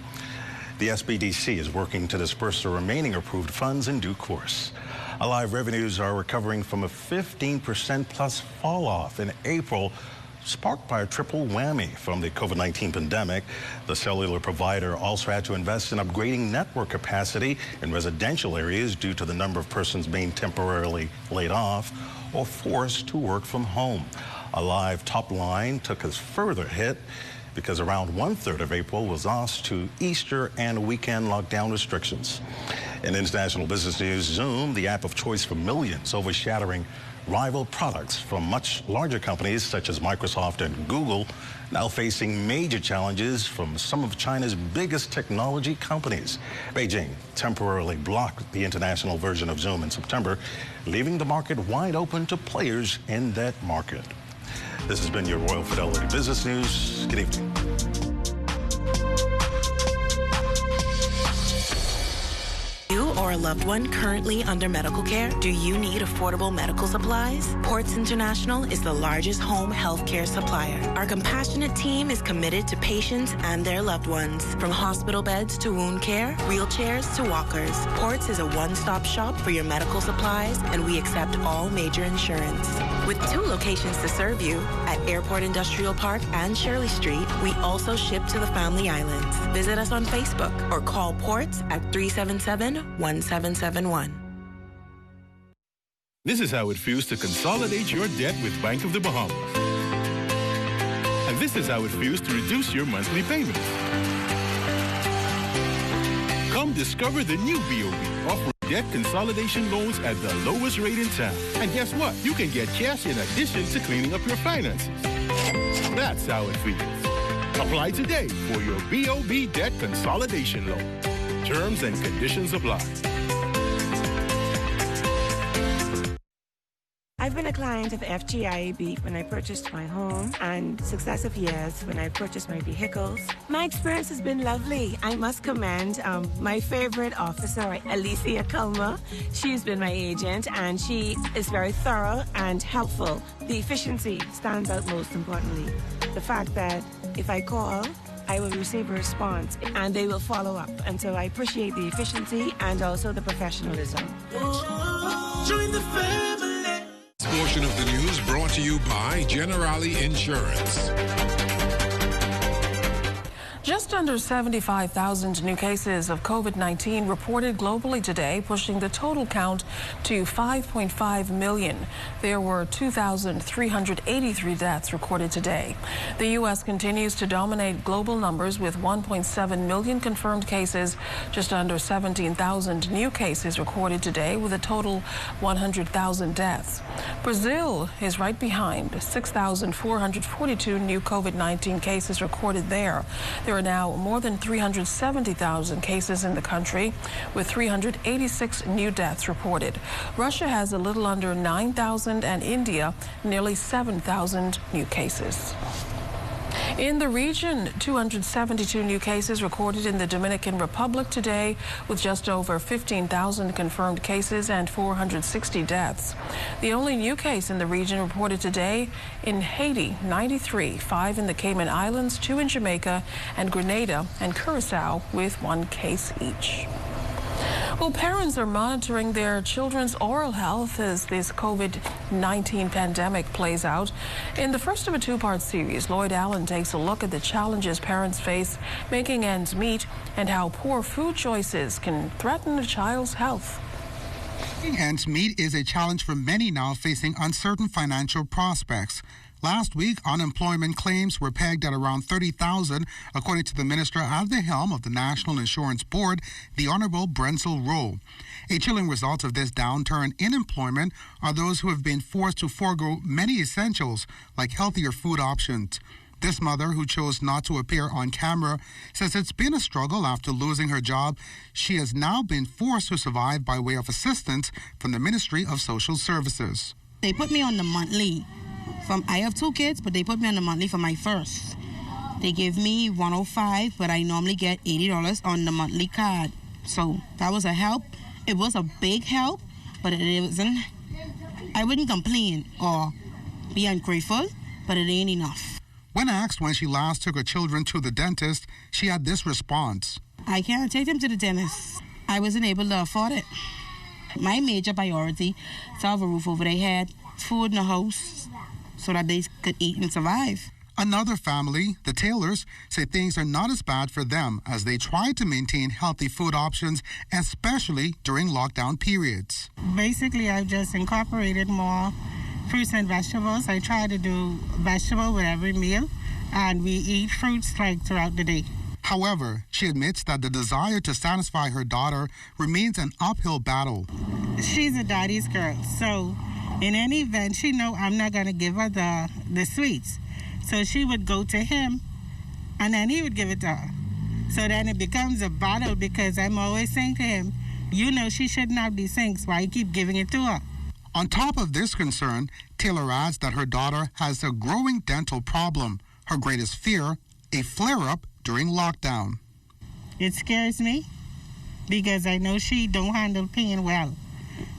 The SBDC is working to disperse the remaining approved funds in due course. Alive revenues are recovering from a 15% plus fall off in April, sparked by a triple whammy from the COVID-19 pandemic. The cellular provider also had to invest in upgrading network capacity in residential areas due to the number of persons being temporarily laid off or forced to work from home. Alive top line took a further hit because around 1/3 of April was lost to Easter and weekend lockdown restrictions. In international business news, Zoom, the app of choice for millions, overshadowing rival products from much larger companies such as Microsoft and Google, now facing major challenges from some of China's biggest technology companies. Beijing temporarily blocked the international version of Zoom in September, leaving the market wide open to players in that market. This has been your Royal Fidelity Business News. Good evening. You or a loved one currently under medical care? Do you need affordable medical supplies? Ports International is the largest home health care supplier. Our compassionate team is committed to patients and their loved ones. From hospital beds to wound care, wheelchairs to walkers, Ports is a one-stop shop for your medical supplies, and we accept all major insurance. With 2 locations to serve you, at Airport Industrial Park and Shirley Street, we also ship to the Family Islands. Visit us on Facebook or call Ports at 377-1771. This is how it feels to consolidate your debt with Bank of the Bahamas. And this is how it feels to reduce your monthly payments. Come discover the new BOB, offering debt consolidation loans at the lowest rate in town. And guess what? You can get cash in addition to cleaning up your finances. That's how it feels. Apply today for your BOB debt consolidation loan. Terms and conditions apply. I've been a client of FGIAB when I purchased my home and successive years when I purchased my vehicles. My experience has been lovely. I must commend my favorite officer, Alicia Culmer. She's been my agent and she is very thorough and helpful. The efficiency stands out most importantly. The fact that if I call, I will receive a response and they will follow up. And so I appreciate the efficiency and also the professionalism. Join the family. This portion of the news brought to you by Generali Insurance. Just Just under 75,000 new cases of COVID-19 reported globally today, pushing the total count to 5.5 million. There were 2,383 deaths recorded today. The U.S. continues to dominate global numbers with 1.7 million confirmed cases, just under 17,000 new cases recorded today, with a total 100,000 deaths. Brazil is right behind, 6,442 new COVID-19 cases recorded there. There are now more than 370,000 cases in the country, with 386 new deaths reported. Russia has a little under 9,000 and India nearly 7,000 new cases. In the region, 272 new cases recorded in the Dominican Republic today, with just over 15,000 confirmed cases and 460 deaths. The only new case in the region reported today in Haiti, 93, 5 in the Cayman Islands, 2 in Jamaica and Grenada and Curacao, with 1 case each. Well, parents are monitoring their children's oral health as this COVID-19 pandemic plays out. In the first of a two-part series, Lloyd Allen takes a look at the challenges parents face making ends meet and how poor food choices can threaten a child's health. Making ends meet is a challenge for many now facing uncertain financial prospects. Last week, unemployment claims were pegged at around 30,000, according to the minister at the helm of the National Insurance Board, the Honorable Brensel Rowe. A chilling result of this downturn in employment are those who have been forced to forego many essentials, like healthier food options. This mother, who chose not to appear on camera, says it's been a struggle after losing her job. She has now been forced to survive by way of assistance from the Ministry of Social Services. They put me on the monthly. I have 2 kids, but they put me on the monthly for my first. They give me $105, but I normally get $80 on the monthly card. So that was a help. It was a big help, but it wasn't. I wouldn't complain or be ungrateful, but it ain't enough. When asked when she last took her children to the dentist, she had this response. I can't take them to the dentist. I wasn't able to afford it. My major priority is to have a roof over their head, food in the house, so that they could eat and survive. Another family, the Taylors, say things are not as bad for them as they try to maintain healthy food options, especially during lockdown periods. Basically, I've just incorporated more fruits and vegetables. I try to do vegetable with every meal, and we eat fruits throughout the day. However, she admits that the desire to satisfy her daughter remains an uphill battle. She's a daddy's girl, so in any event, she know I'm not going to give her the sweets. So she would go to him, and then he would give it to her. So then it becomes a battle because I'm always saying to him, you know she shouldn't have these things. Why you keep giving it to her? On top of this concern, Taylor adds that her daughter has a growing dental problem. Her greatest fear, a flare-up during lockdown. It scares me because I know she don't handle pain well.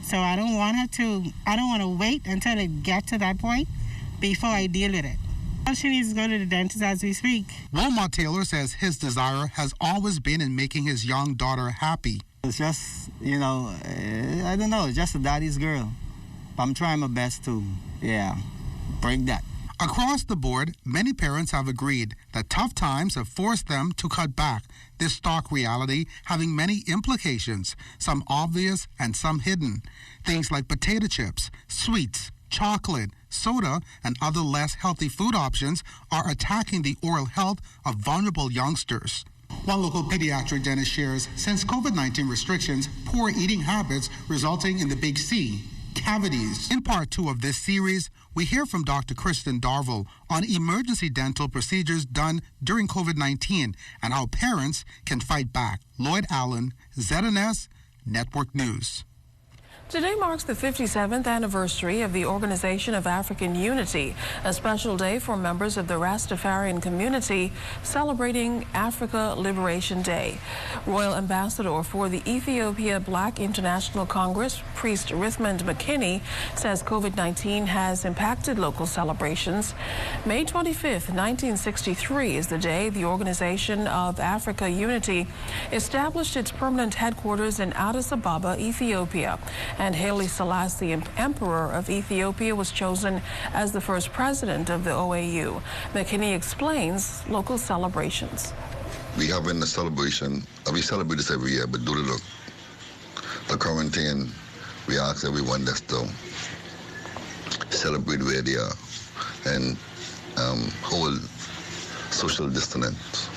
So I don't want to wait until it gets to that point before I deal with it. She needs to go to the dentist as we speak. Wilmot Taylor says his desire has always been in making his young daughter happy. It's just, I don't know, just a daddy's girl. I'm trying my best to, break that. Across the board, many parents have agreed that tough times have forced them to cut back, this stark reality having many implications, some obvious and some hidden. Things like potato chips, sweets, chocolate, soda, and other less healthy food options are attacking the oral health of vulnerable youngsters. One local pediatric dentist shares, since COVID-19 restrictions, poor eating habits resulting in the big C, cavities. In part 2 of this series, we hear from Dr. Kristen Darville on emergency dental procedures done during COVID-19 and how parents can fight back. Lloyd Allen, ZNS Network News. Today marks the 57th anniversary of the Organization of African Unity, a special day for members of the Rastafarian community celebrating Africa Liberation Day. Royal Ambassador for the Ethiopia Black International Congress, Priest Rithmond McKinney, says COVID-19 has impacted local celebrations. May 25th, 1963 is the day the Organization of Africa Unity established its permanent headquarters in Addis Ababa, Ethiopia. And Haile Selassie, Emperor of Ethiopia, was chosen as the first president of the OAU. McKinney explains local celebrations. we having a celebration. We celebrate this every year, but due to the quarantine, we ask everyone just to celebrate where they are and hold social distance.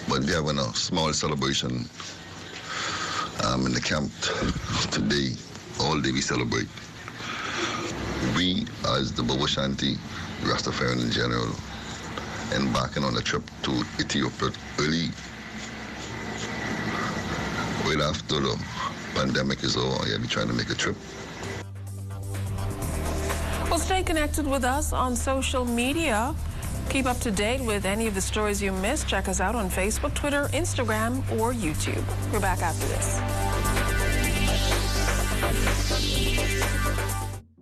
But we're having a small celebration in the camp today. All day we celebrate. We, as the Bobo Shanti Rastafarian in general, embarking on a trip to Ethiopia right after the pandemic is over. Yeah, we're trying to make a trip. Well, stay connected with us on social media. Keep up to date with any of the stories you missed. Check us out on Facebook, Twitter, Instagram, or YouTube. We're back after this.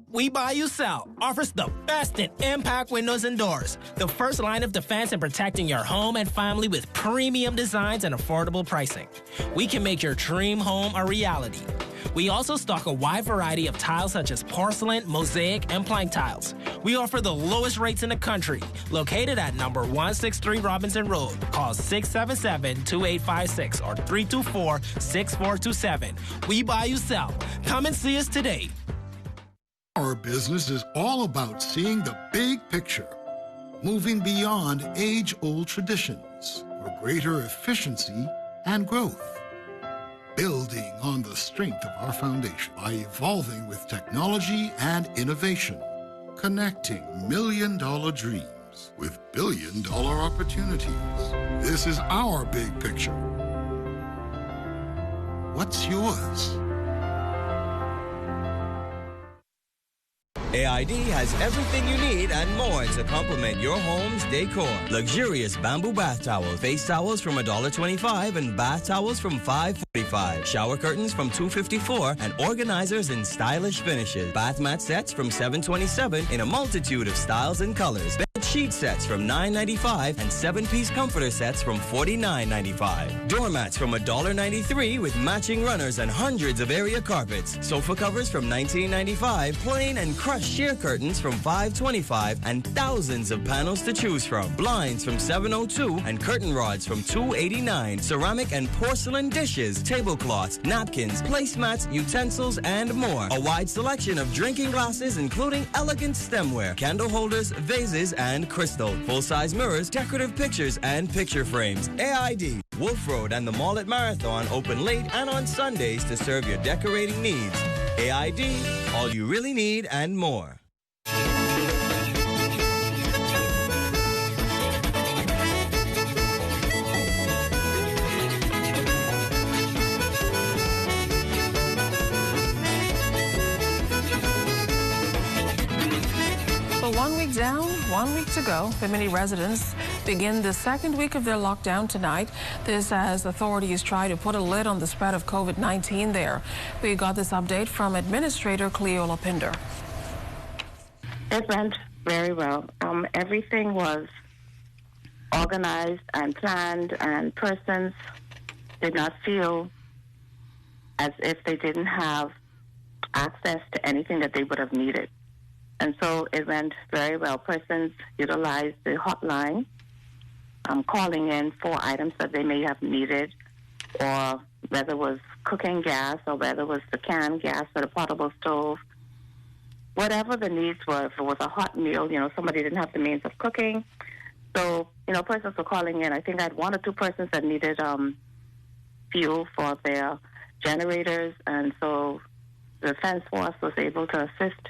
We Buy You Sell offers the best in impact windows and doors. The first line of defense in protecting your home and family with premium designs and affordable pricing. We can make your dream home a reality. We also stock a wide variety of tiles such as porcelain, mosaic, and plank tiles. We offer the lowest rates in the country. Located at number 163 Robinson Road. Call 677-2856 or 324-6427. We Buy You Sell. Come and see us today. Our business is all about seeing the big picture, moving beyond age-old traditions for greater efficiency and growth, building on the strength of our foundation by evolving with technology and innovation, connecting million-dollar dreams with billion-dollar opportunities. This is our big picture. What's yours? AID has everything you need and more to complement your home's decor. Luxurious bamboo bath towels, face towels from $1.25 and bath towels from $5.45. Shower curtains from $2.54 and organizers in stylish finishes. Bath mat sets from $7.27 in a multitude of styles and colors. Bed sheet sets from $9.95 and 7-piece comforter sets from $49.95. Doormats from $1.93 with matching runners and hundreds of area carpets. Sofa covers from $19.95, plain and crushed sheer curtains from $5.25 and thousands of panels to choose from. Blinds from $7.02 and curtain rods from $2.89. Ceramic and porcelain dishes, tablecloths, napkins, placemats, utensils, and more. A wide selection of drinking glasses including elegant stemware, candle holders, vases, and crystal. Full-size mirrors, decorative pictures, and picture frames. AID, Wolf Road and the Mall at Marathon open late and on Sundays to serve your decorating needs. AID, all you really need and more. Well, 1 week down, 1 week to go. Bimini residents begin the second week of their lockdown tonight. This as authorities try to put a lid on the spread of COVID-19 there. We got this update from Administrator Cleola Pinder. It went very well. Everything was organized and planned, and persons did not feel as if they didn't have access to anything that they would have needed. And so it went very well. Persons utilized the hotline, calling in for items that they may have needed, or whether it was cooking gas or whether it was the canned gas or the portable stove. Whatever the needs were, if it was a hot meal, somebody didn't have the means of cooking. So, persons were calling in. I think I had 1 or 2 persons that needed fuel for their generators, and so the Defense Force was able to assist.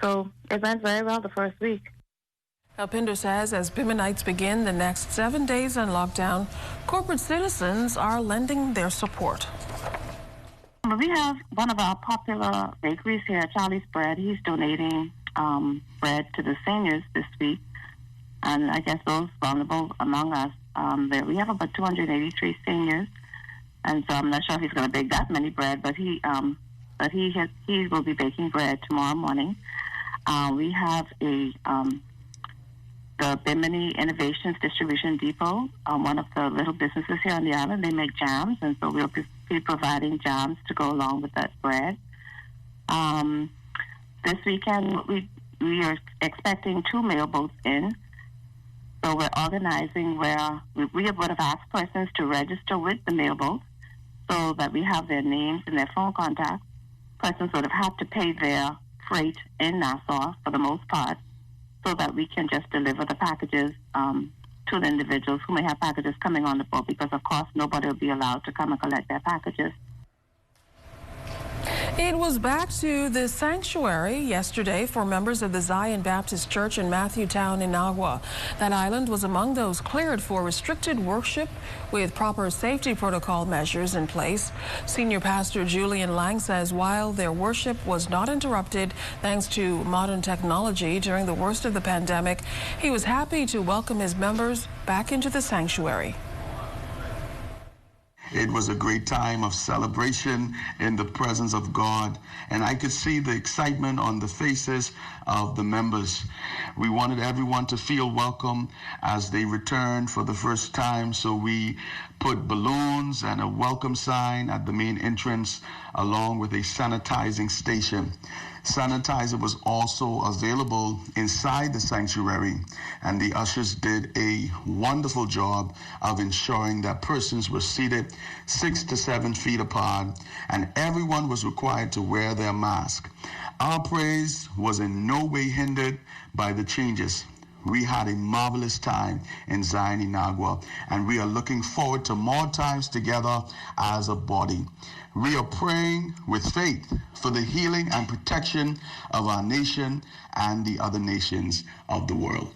So it went very well the first week. Pinder says as Biminites begin the next 7 days in lockdown, corporate citizens are lending their support. We have one of our popular bakeries here, Charlie's Bread. He's donating bread to the seniors this week, and I guess those vulnerable among us. We have about 283 seniors, and so I'm not sure if he's going to bake that many bread, but he will be baking bread tomorrow morning. We have the Bimini Innovations Distribution Depot, one of the little businesses here on the island. They make jams, and so we'll be providing jams to go along with that bread. This weekend, we are expecting 2 mailboats in. So we're organizing where we would have asked persons to register with the mailboat so that we have their names and their phone contacts. Persons would have had to pay their freight in Nassau for the most part so that we can just deliver the packages to the individuals who may have packages coming on the boat, because, of course, nobody will be allowed to come and collect their packages. It was back to the sanctuary yesterday for members of the Zion Baptist Church in Matthewtown in Nagua. That island was among those cleared for restricted worship with proper safety protocol measures in place. Senior Pastor Julian Lang says while their worship was not interrupted thanks to modern technology during the worst of the pandemic, he was happy to welcome his members back into the sanctuary. It was a great time of celebration in the presence of God, and I could see the excitement on the faces of the members. We wanted everyone to feel welcome as they returned for the first time, so we put balloons and a welcome sign at the main entrance along with a sanitizing station. Sanitizer was also available inside the sanctuary, and the ushers did a wonderful job of ensuring that persons were seated 6 to 7 feet apart, and everyone was required to wear their mask. Our praise was in no way hindered by the changes. We had a marvelous time in Zion in Nagua, and we are looking forward to more times together as a body. We are praying with faith for the healing and protection of our nation and the other nations of the world.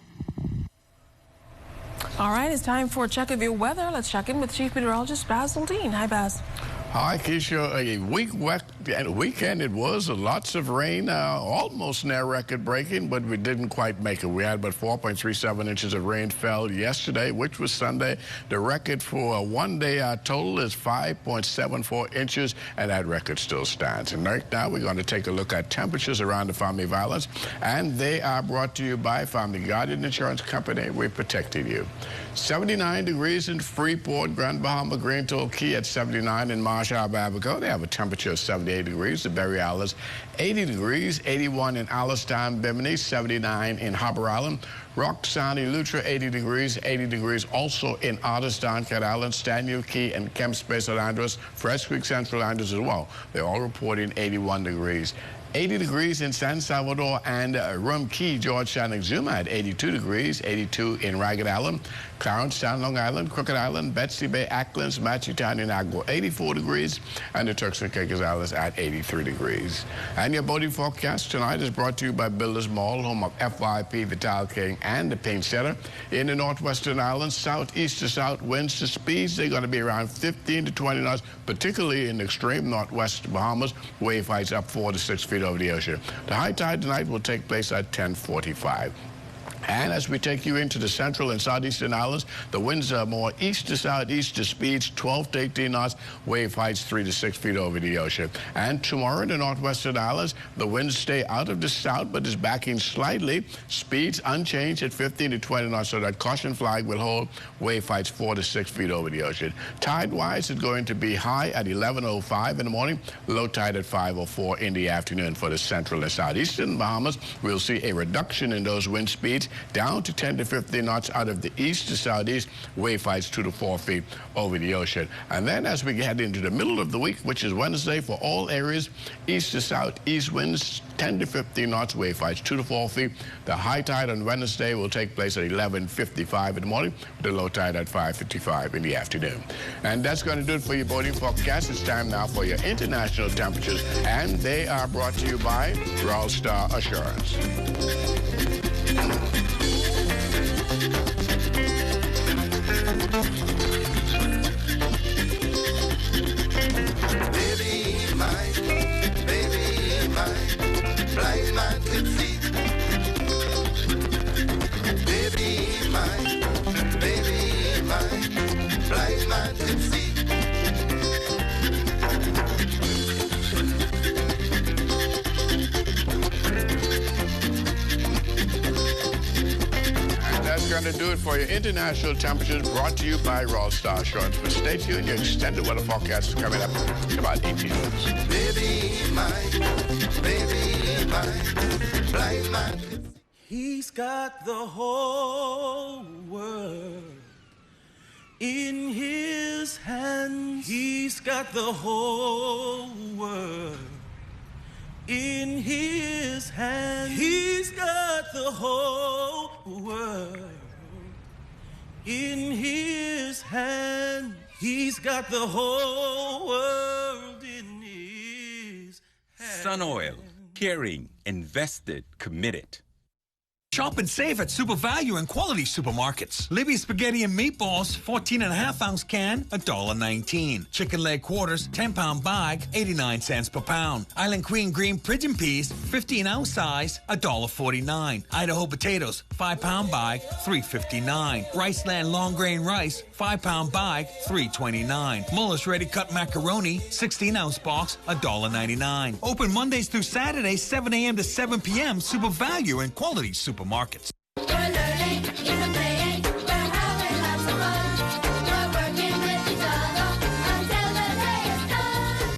All right, it's time for a check of your weather. Let's check in with Chief Meteorologist Basil Dean. Hi, Baz. Hi, Keisha. A weekend it was. Lots of rain, almost near record-breaking, but we didn't quite make it. We had about 4.37 inches of rain fell yesterday, which was Sunday. The record for a one-day total is 5.74 inches, and that record still stands. And right now, we're going to take a look at temperatures around the Family Violence, and they are brought to you by Family Guardian Insurance Company. We're protecting you. 79 degrees in Freeport, Grand Bahama, Green Toll Key at 79 in Marshall, Abaco. They have a temperature of 78 degrees. The Berry Islands, 80 degrees, 81 in Alistown, Bimini, 79 in Harbour Island. Rock Sound, Eleuthera, 80 degrees also in Otterstown, Cat Island, Stanley Key, and Kemp Space, St. Andrews, Fresh Creek, Central Andrews as well. They're all reporting 81 degrees. 80 degrees in San Salvador and Rum Key, Georgetown, Exuma at 82 degrees, 82 in Ragged Island, Clarence Town, Long Island, Crooked Island, Betsy Bay, Acklands, Matchetown, and Agua, 84 degrees, and the Turks and Caicos Islands at 83 degrees. And your boating forecast tonight is brought to you by Builders Mall, home of FYP, the Tile King, and the Paint Center. In the Northwestern Islands, southeast to south winds to speeds, they're going to be around 15 to 20 knots, particularly in the extreme northwest Bahamas. Wave heights up 4 to 6 feet over the ocean. The high tide tonight will take place at 10:45. And as we take you into the central and southeastern islands, the winds are more east to southeast to speeds 12 to 18 knots, wave heights 3 to 6 feet over the ocean. And tomorrow in the northwestern islands, the winds stay out of the south but is backing slightly, speeds unchanged at 15 to 20 knots, so that caution flag will hold, wave heights 4 to 6 feet over the ocean. Tide-wise, it's going to be high at 11:05 in the morning, low tide at 5:04 in the afternoon for the central and southeastern Bahamas. We'll see a reduction in those wind speeds down to 10 to 15 knots out of the east to southeast, wave heights 2 to 4 feet over the ocean. And then as we head into the middle of the week, which is Wednesday for all areas, east to southeast winds 10 to 15 knots, wave heights 2 to 4 feet. The high tide on Wednesday will take place at 11:55 in the morning, the low tide at 5:55 in the afternoon. And that's going to do it for your boating forecast. It's time now for your international temperatures, and they are brought to you by Royal Star Assurance. Baby, my blind man can see. Baby, my blind man can see. Going to do it for your international temperatures, brought to you by Royal Star Assurance. But stay tuned, your extended weather forecast is coming up in about 18 minutes. Baby, my blind man. He's got the whole world in his hands. He's got the whole world in his hands. He's got the whole world in his hands. He's got the whole world in his hands. Sun Oil. Caring. Invested. Committed. Shop and save at Super Value and quality supermarkets. Libby spaghetti and meatballs, 14.5-ounce can, $1.19. Chicken leg quarters, 10-pound bag, 89 cents per pound. Island Queen green pigeon peas, 15-ounce size, $1.49. Idaho potatoes, 5-pound bag, $3.59. Riceland long grain rice, 5-pound bag, $3.29. Muller's ready cut macaroni, 16-ounce box, $1.99. Open Mondays through Saturdays, 7 a.m. to 7 p.m. Super Value and quality supermarkets.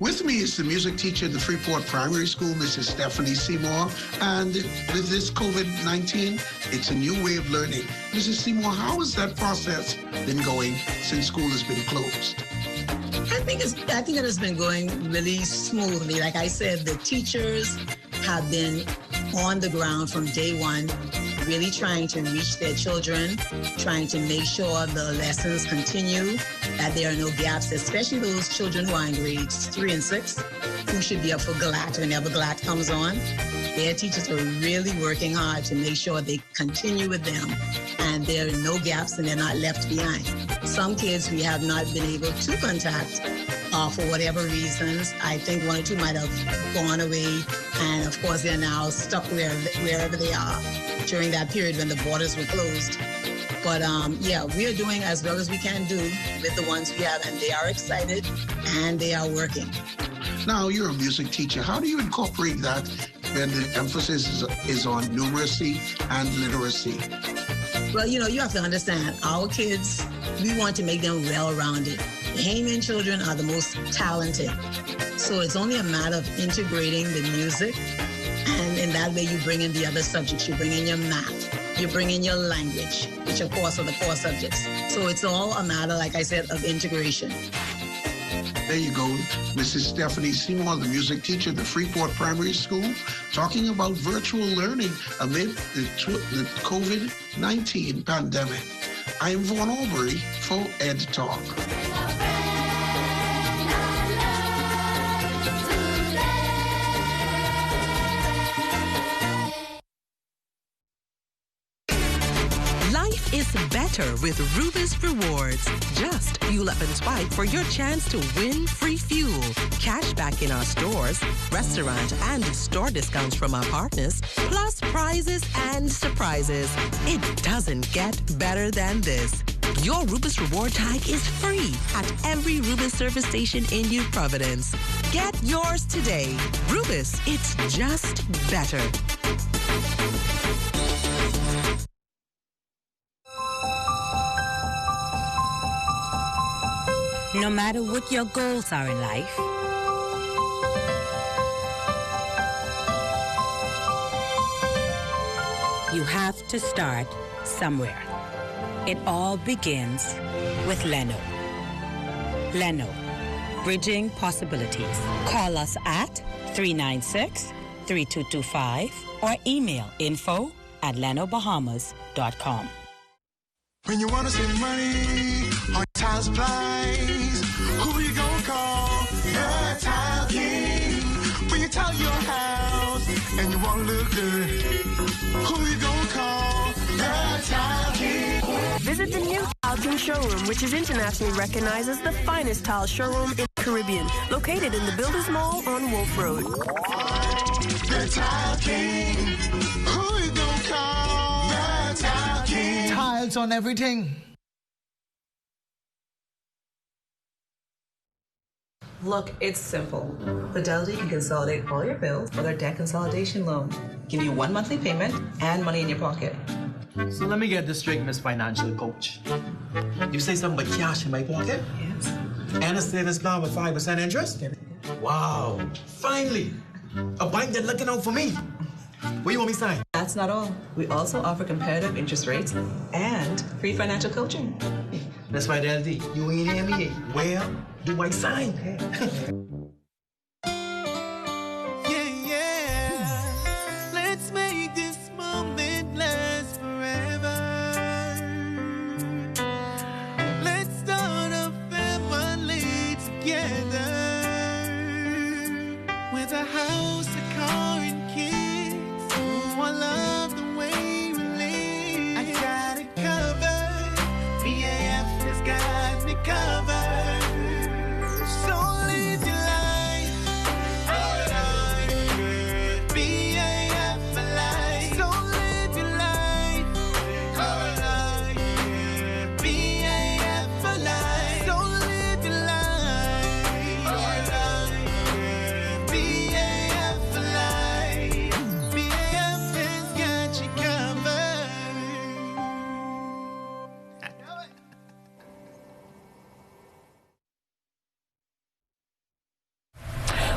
With me is the music teacher at the Freeport Primary School, Mrs. Stephanie Seymour. And with this COVID-19, it's a new way of learning. Mrs. Seymour, how has that process been going since school has been closed? I think it has been going really smoothly. Like I said, the teachers have been on the ground from day one, really trying to reach their children, trying to make sure the lessons continue, that there are no gaps, especially those children who are in grades 3 and 6, who should be up for GLAT whenever GLAT comes on. Their teachers are really working hard to make sure they continue with them and there are no gaps and they're not left behind. Some kids we have not been able to contact for whatever reasons. I think 1 or 2 might have gone away, and of course they're now stuck wherever they are during that period when the borders were closed. But yeah, we are doing as well as we can do with the ones we have, and they are excited and they are working. Now, you're a music teacher. How do you incorporate that when the emphasis is on numeracy and literacy? Well, you know, you have to understand, our kids, we want to make them well-rounded. The Heyman children are the most talented. So it's only a matter of integrating the music, and in that way you bring in the other subjects. You bring in your math, you bring in your language, which of course are the core subjects. So it's all a matter, like I said, of integration. There you go, Mrs. Stephanie Seymour, the music teacher at the Freeport Primary School, talking about virtual learning amid the COVID-19 pandemic. I am Vaughn Aubrey for Ed Talk. Life is better with Rubis Rewards. Just fuel up and swipe for your chance to win free fuel, cash back in our stores, restaurant and store discounts from our partners, plus prizes and surprises. It doesn't get better than this. Your Rubis Reward tag is free at every Rubis service station in New Providence. Get yours today. Rubis, it's just better. No matter what your goals are in life, you have to start somewhere. It all begins with Leno. Leno, bridging possibilities. Call us at 396-3225 or email info@lenobahamas.com. When you want to save money on tile supplies, who you gonna call? The Tile King. When you tile your house and you want to look good, who you gonna call? The Tile King. Visit the new Tile King showroom, which is internationally recognized as the finest tile showroom in the Caribbean, located in the Builders Mall on Wolf Road. The Tile King. Who you gonna call? The Tile King. Tiles on everything. Look, it's simple. Fidelity can consolidate all your bills for their debt consolidation loan. Give you 1 monthly payment and money in your pocket. So let me get this straight, Miss Financial Coach. You say something but cash in my pocket? Yes. And a savings plan with 5% interest? Wow. Finally. A bank that's looking out for me. What you want me to sign? That's not all. We also offer competitive interest rates and free financial coaching. That's right, LD. You ain't hear me. Where do I sign? Let's make this moment last forever. Let's start a family together with a house, a car, and kids. Oh, I love the way we live. I got it covered. BAF has got me covered. So live your life. BAF for life. So live your life. BAF for life. So live your life. BAF for life. BAF has got you covered.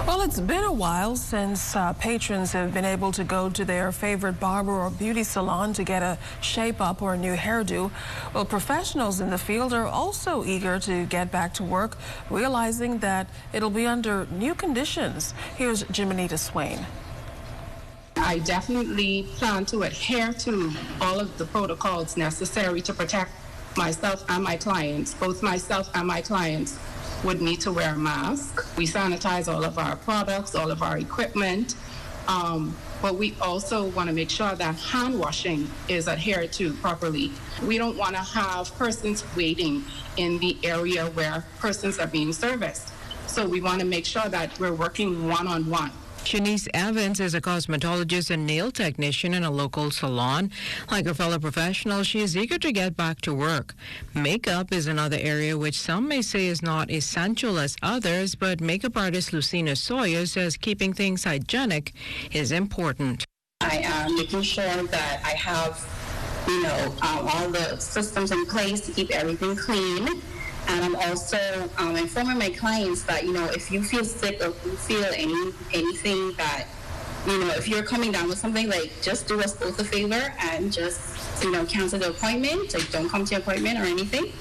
Well, it's been a while since patrons have been able to go to their favorite barber or beauty salon to get a shape-up or a new hairdo. Well, professionals in the field are also eager to get back to work, realizing that it'll be under new conditions. Here's Jimenita Swain. I definitely plan to adhere to all of the protocols necessary to protect myself and my clients. Both myself and my clients would need to wear a mask. We sanitize all of our products, all of our equipment, but we also want to make sure that hand washing is adhered to properly. We don't want to have persons waiting in the area where persons are being serviced. So we want to make sure that we're working one-on-one. Shanice Evans is a cosmetologist and nail technician in a local salon. Like her fellow professionals, she is eager to get back to work. Makeup is another area which some may say is not essential as others, but makeup artist Lucina Sawyer says keeping things hygienic is important. I am making sure that I have, all the systems in place to keep everything clean. And I'm also informing my clients that, if you feel sick or if you feel anything that, if you're coming down with something, just do us both a favor and just, cancel the appointment. Don't come to your appointment or anything.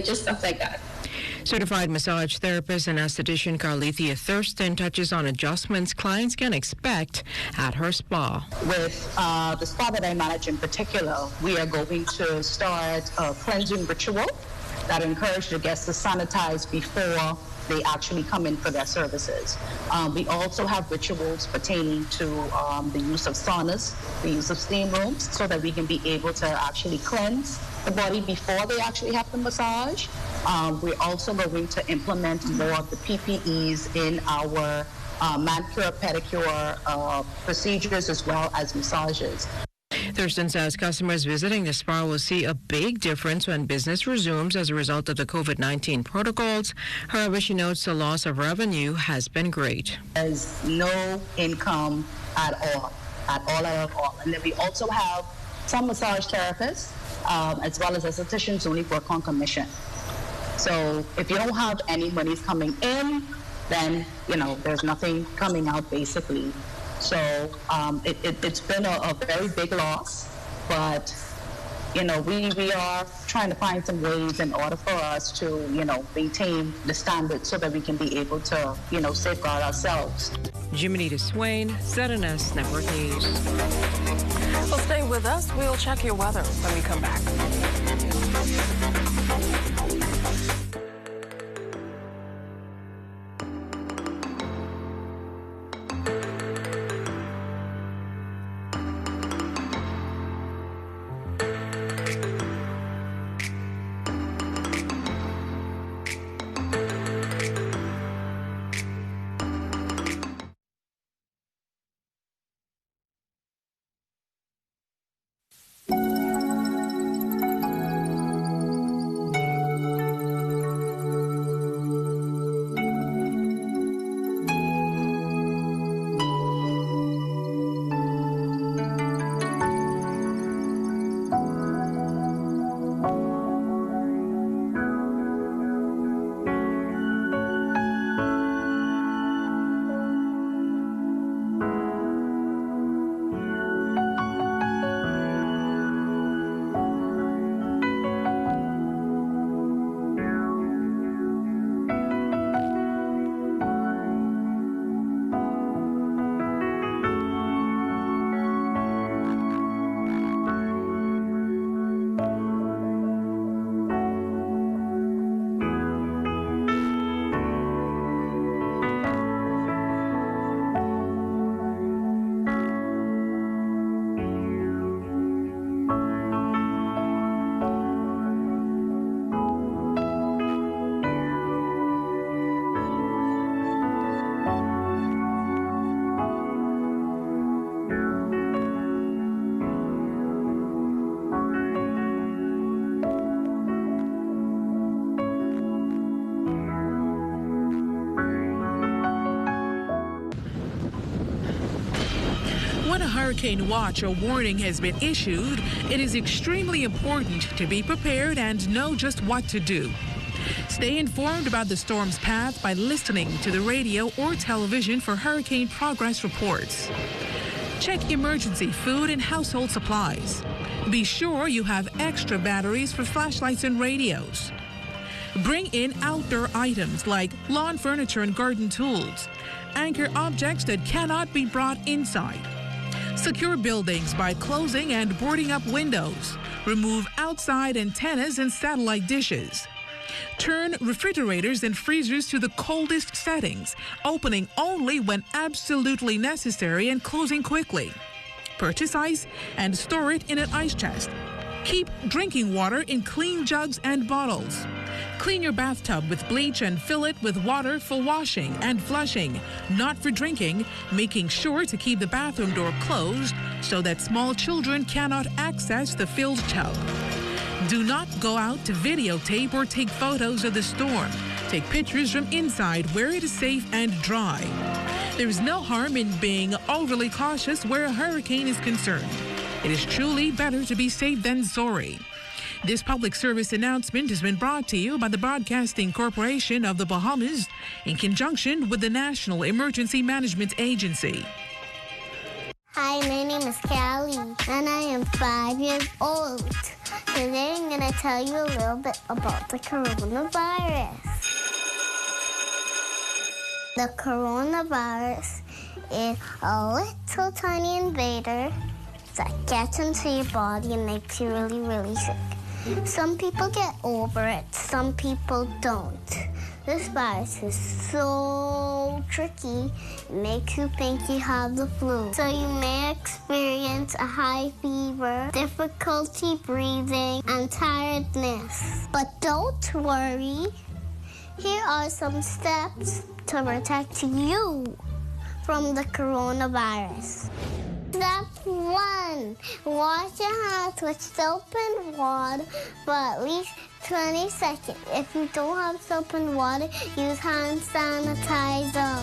Just stuff like that. Certified massage therapist and esthetician Carlethia Thurston touches on adjustments clients can expect at her spa. With the spa that I manage in particular, we are going to start a cleansing ritual that encourage the guests to sanitize before they actually come in for their services. We also have rituals pertaining to the use of saunas, the use of steam rooms, so that we can be able to actually cleanse the body before they actually have the massage. We're also going to implement more of the PPEs in our manicure, pedicure procedures as well as massages. Thurston says customers visiting the spa will see a big difference when business resumes as a result of the COVID-19 protocols. However, she notes the loss of revenue has been great. There's no income at all. And then we also have some massage therapists as well as estheticians who only work on commission. So if you don't have any money coming in, then, there's nothing coming out basically. So it's been a very big loss, but, we are trying to find some ways in order for us to, maintain the standards so that we can be able to, safeguard ourselves. Jimenita Swain, ZNS Network News. Well, stay with us. We'll check your weather when we come back. hurricane watch or warning has been issued, it is extremely important to be prepared and know just what to do. Stay informed about the storm's path by listening to the radio or television for hurricane progress reports. Check emergency food and household supplies. Be sure you have extra batteries for flashlights and radios. Bring in outdoor items like lawn furniture and garden tools. Anchor objects that cannot be brought inside. Secure buildings by closing and boarding up windows. Remove outside antennas and satellite dishes. Turn refrigerators and freezers to the coldest settings, opening only when absolutely necessary and closing quickly. Purchase ice and store it in an ice chest. Keep drinking water in clean jugs and bottles. Clean your bathtub with bleach and fill it with water for washing and flushing, not for drinking, making sure to keep the bathroom door closed so that small children cannot access the filled tub. Do not go out to videotape or take photos of the storm. Take pictures from inside where it is safe and dry. There is no harm in being overly cautious where a hurricane is concerned. It is truly better to be safe than sorry. This public service announcement has been brought to you by the Broadcasting Corporation of the Bahamas in conjunction with the National Emergency Management Agency. Hi, my name is Callie, and I am 5 years old. Today I'm going to tell you a little bit about the coronavirus. The coronavirus is a little tiny invader that gets into your body and makes you really, really sick. Some people get over it, some people don't. This virus is so tricky, it makes you think you have the flu. So you may experience a high fever, difficulty breathing, and tiredness. But don't worry. Here are some steps to protect you from the coronavirus. Step 1, wash your hands with soap and water for at least 20 seconds. If you don't have soap and water, use hand sanitizer.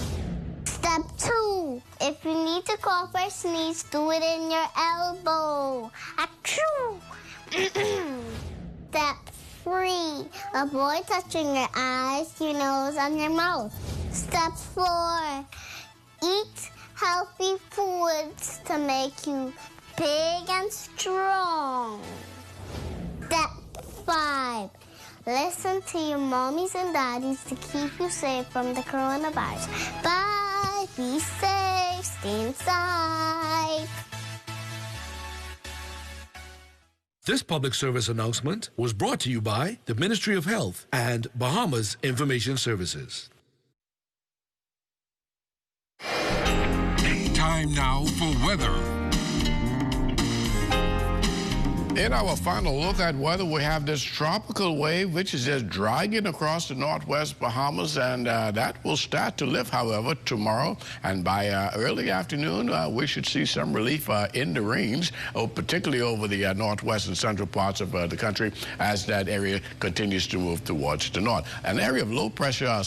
Step 2, if you need to cough or sneeze, do it in your elbow. Achoo! Step 3, avoid touching your eyes, your nose, and your mouth. Step 4, eat healthy foods to make you big and strong. Step 5, listen to your mommies and daddies to keep you safe from the coronavirus. Bye, be safe, stay inside. This public service announcement was brought to you by the Ministry of Health and Bahamas Information Services. Time now for weather. In our final look at weather, we have this tropical wave, which is just dragging across the northwest Bahamas, and that will start to lift, however, tomorrow. And by early afternoon, we should see some relief in the rains, particularly over the northwest and central parts of the country, as that area continues to move towards the north. An area of low pressure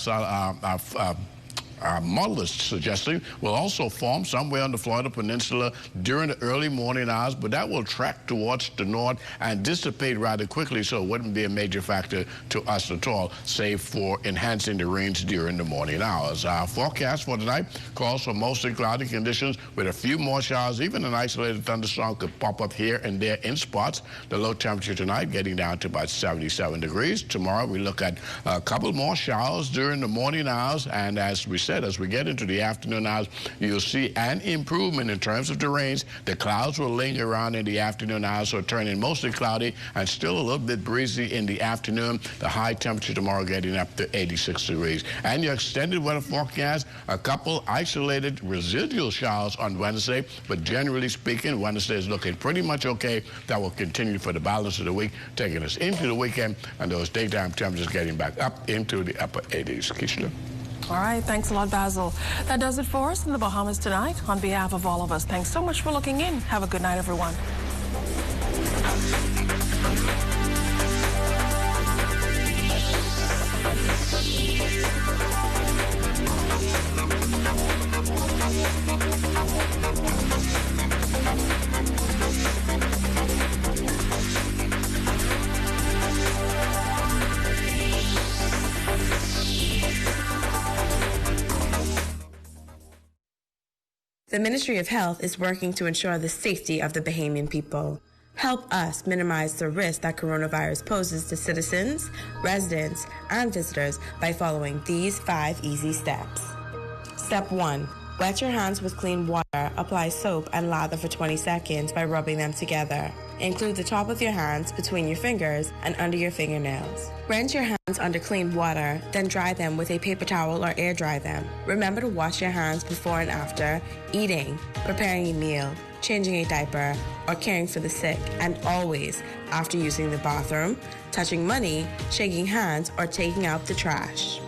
model is suggesting will also form somewhere on the Florida Peninsula during the early morning hours, but that will track towards the north and dissipate rather quickly, so it wouldn't be a major factor to us at all, save for enhancing the rains during the morning hours. Our forecast for tonight calls for mostly cloudy conditions with a few more showers. Even an isolated thunderstorm could pop up here and there in spots. The low temperature tonight getting down to about 77 degrees. Tomorrow we look at a couple more showers during the morning hours, and as we said, as we get into the afternoon hours, you'll see an improvement in terms of the rains. The clouds will linger around in the afternoon hours, so turning mostly cloudy and still a little bit breezy in the afternoon. The high temperature tomorrow getting up to 86 degrees. And your extended weather forecast, a couple isolated residual showers on Wednesday, but generally speaking, Wednesday is looking pretty much okay. That will continue for the balance of the week, taking us into the weekend, and those daytime temperatures getting back up into the upper 80s. Keishla. All right, thanks a lot, Basil. That does it for us in the Bahamas tonight. On behalf of all of us, thanks so much for looking in. Have a good night, everyone. The Ministry of Health is working to ensure the safety of the Bahamian people. Help us minimize the risk that coronavirus poses to citizens, residents, and visitors by following these 5 easy steps. Step 1. Wet your hands with clean water. Apply soap and lather for 20 seconds by rubbing them together. Include the top of your hands between your fingers and under your fingernails. Rinse your hands under clean water, then dry them with a paper towel or air dry them. Remember to wash your hands before and after eating, preparing a meal, changing a diaper, or caring for the sick, and always after using the bathroom, touching money, shaking hands, or taking out the trash.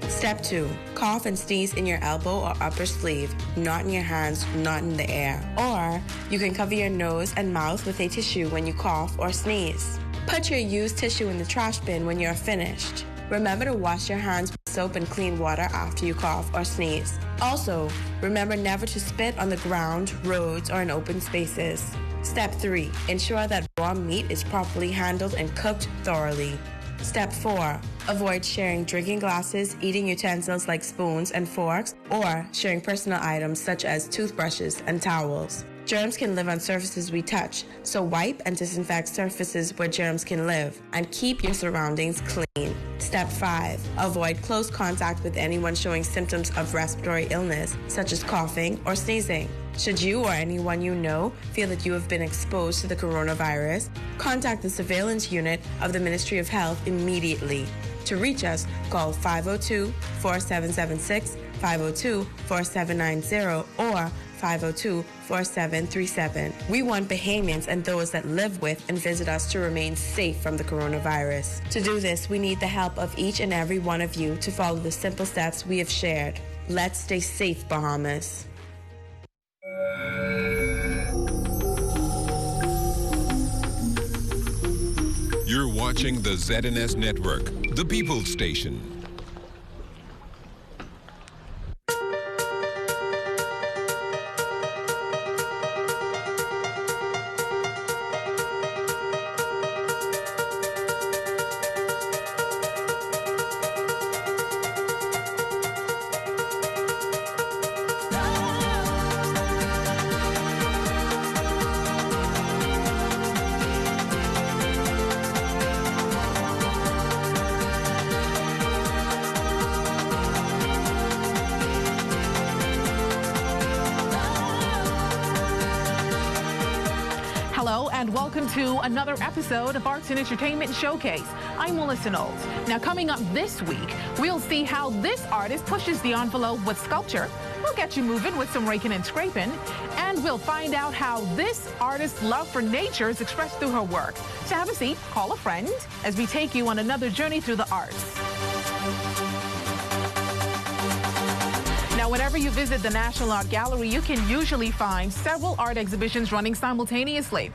Step 2. Cough and sneeze in your elbow or upper sleeve, not in your hands, not in the air. Or you can cover your nose and mouth with a tissue when you cough or sneeze. Put your used tissue in the trash bin when you're finished. Remember to wash your hands with soap and clean water after you cough or sneeze. Also, remember never to spit on the ground, roads, or in open spaces. Step 3. Ensure that raw meat is properly handled and cooked thoroughly. Step 4. Avoid sharing drinking glasses, eating utensils like spoons and forks, or sharing personal items such as toothbrushes and towels. Germs can live on surfaces we touch, so wipe and disinfect surfaces where germs can live, and keep your surroundings clean. Step 5. Avoid close contact with anyone showing symptoms of respiratory illness, such as coughing or sneezing. Should you or anyone you know feel that you have been exposed to the coronavirus, contact the surveillance unit of the Ministry of Health immediately. To reach us, call 502-4776, 502-4790, or 502-4737. We want Bahamians and those that live with and visit us to remain safe from the coronavirus. To do this, we need the help of each and every one of you to follow the simple steps we have shared. Let's stay safe, Bahamas. You're watching the ZNS Network, the People's Station. And welcome to another episode of Arts and Entertainment Showcase. I'm Melissa Knowles. Now, coming up this week, we'll see how this artist pushes the envelope with sculpture. We'll get you moving with some raking and scraping. And we'll find out how this artist's love for nature is expressed through her work. So have a seat, call a friend, as we take you on another journey through the arts. Now, whenever you visit the National Art Gallery, you can usually find several art exhibitions running simultaneously.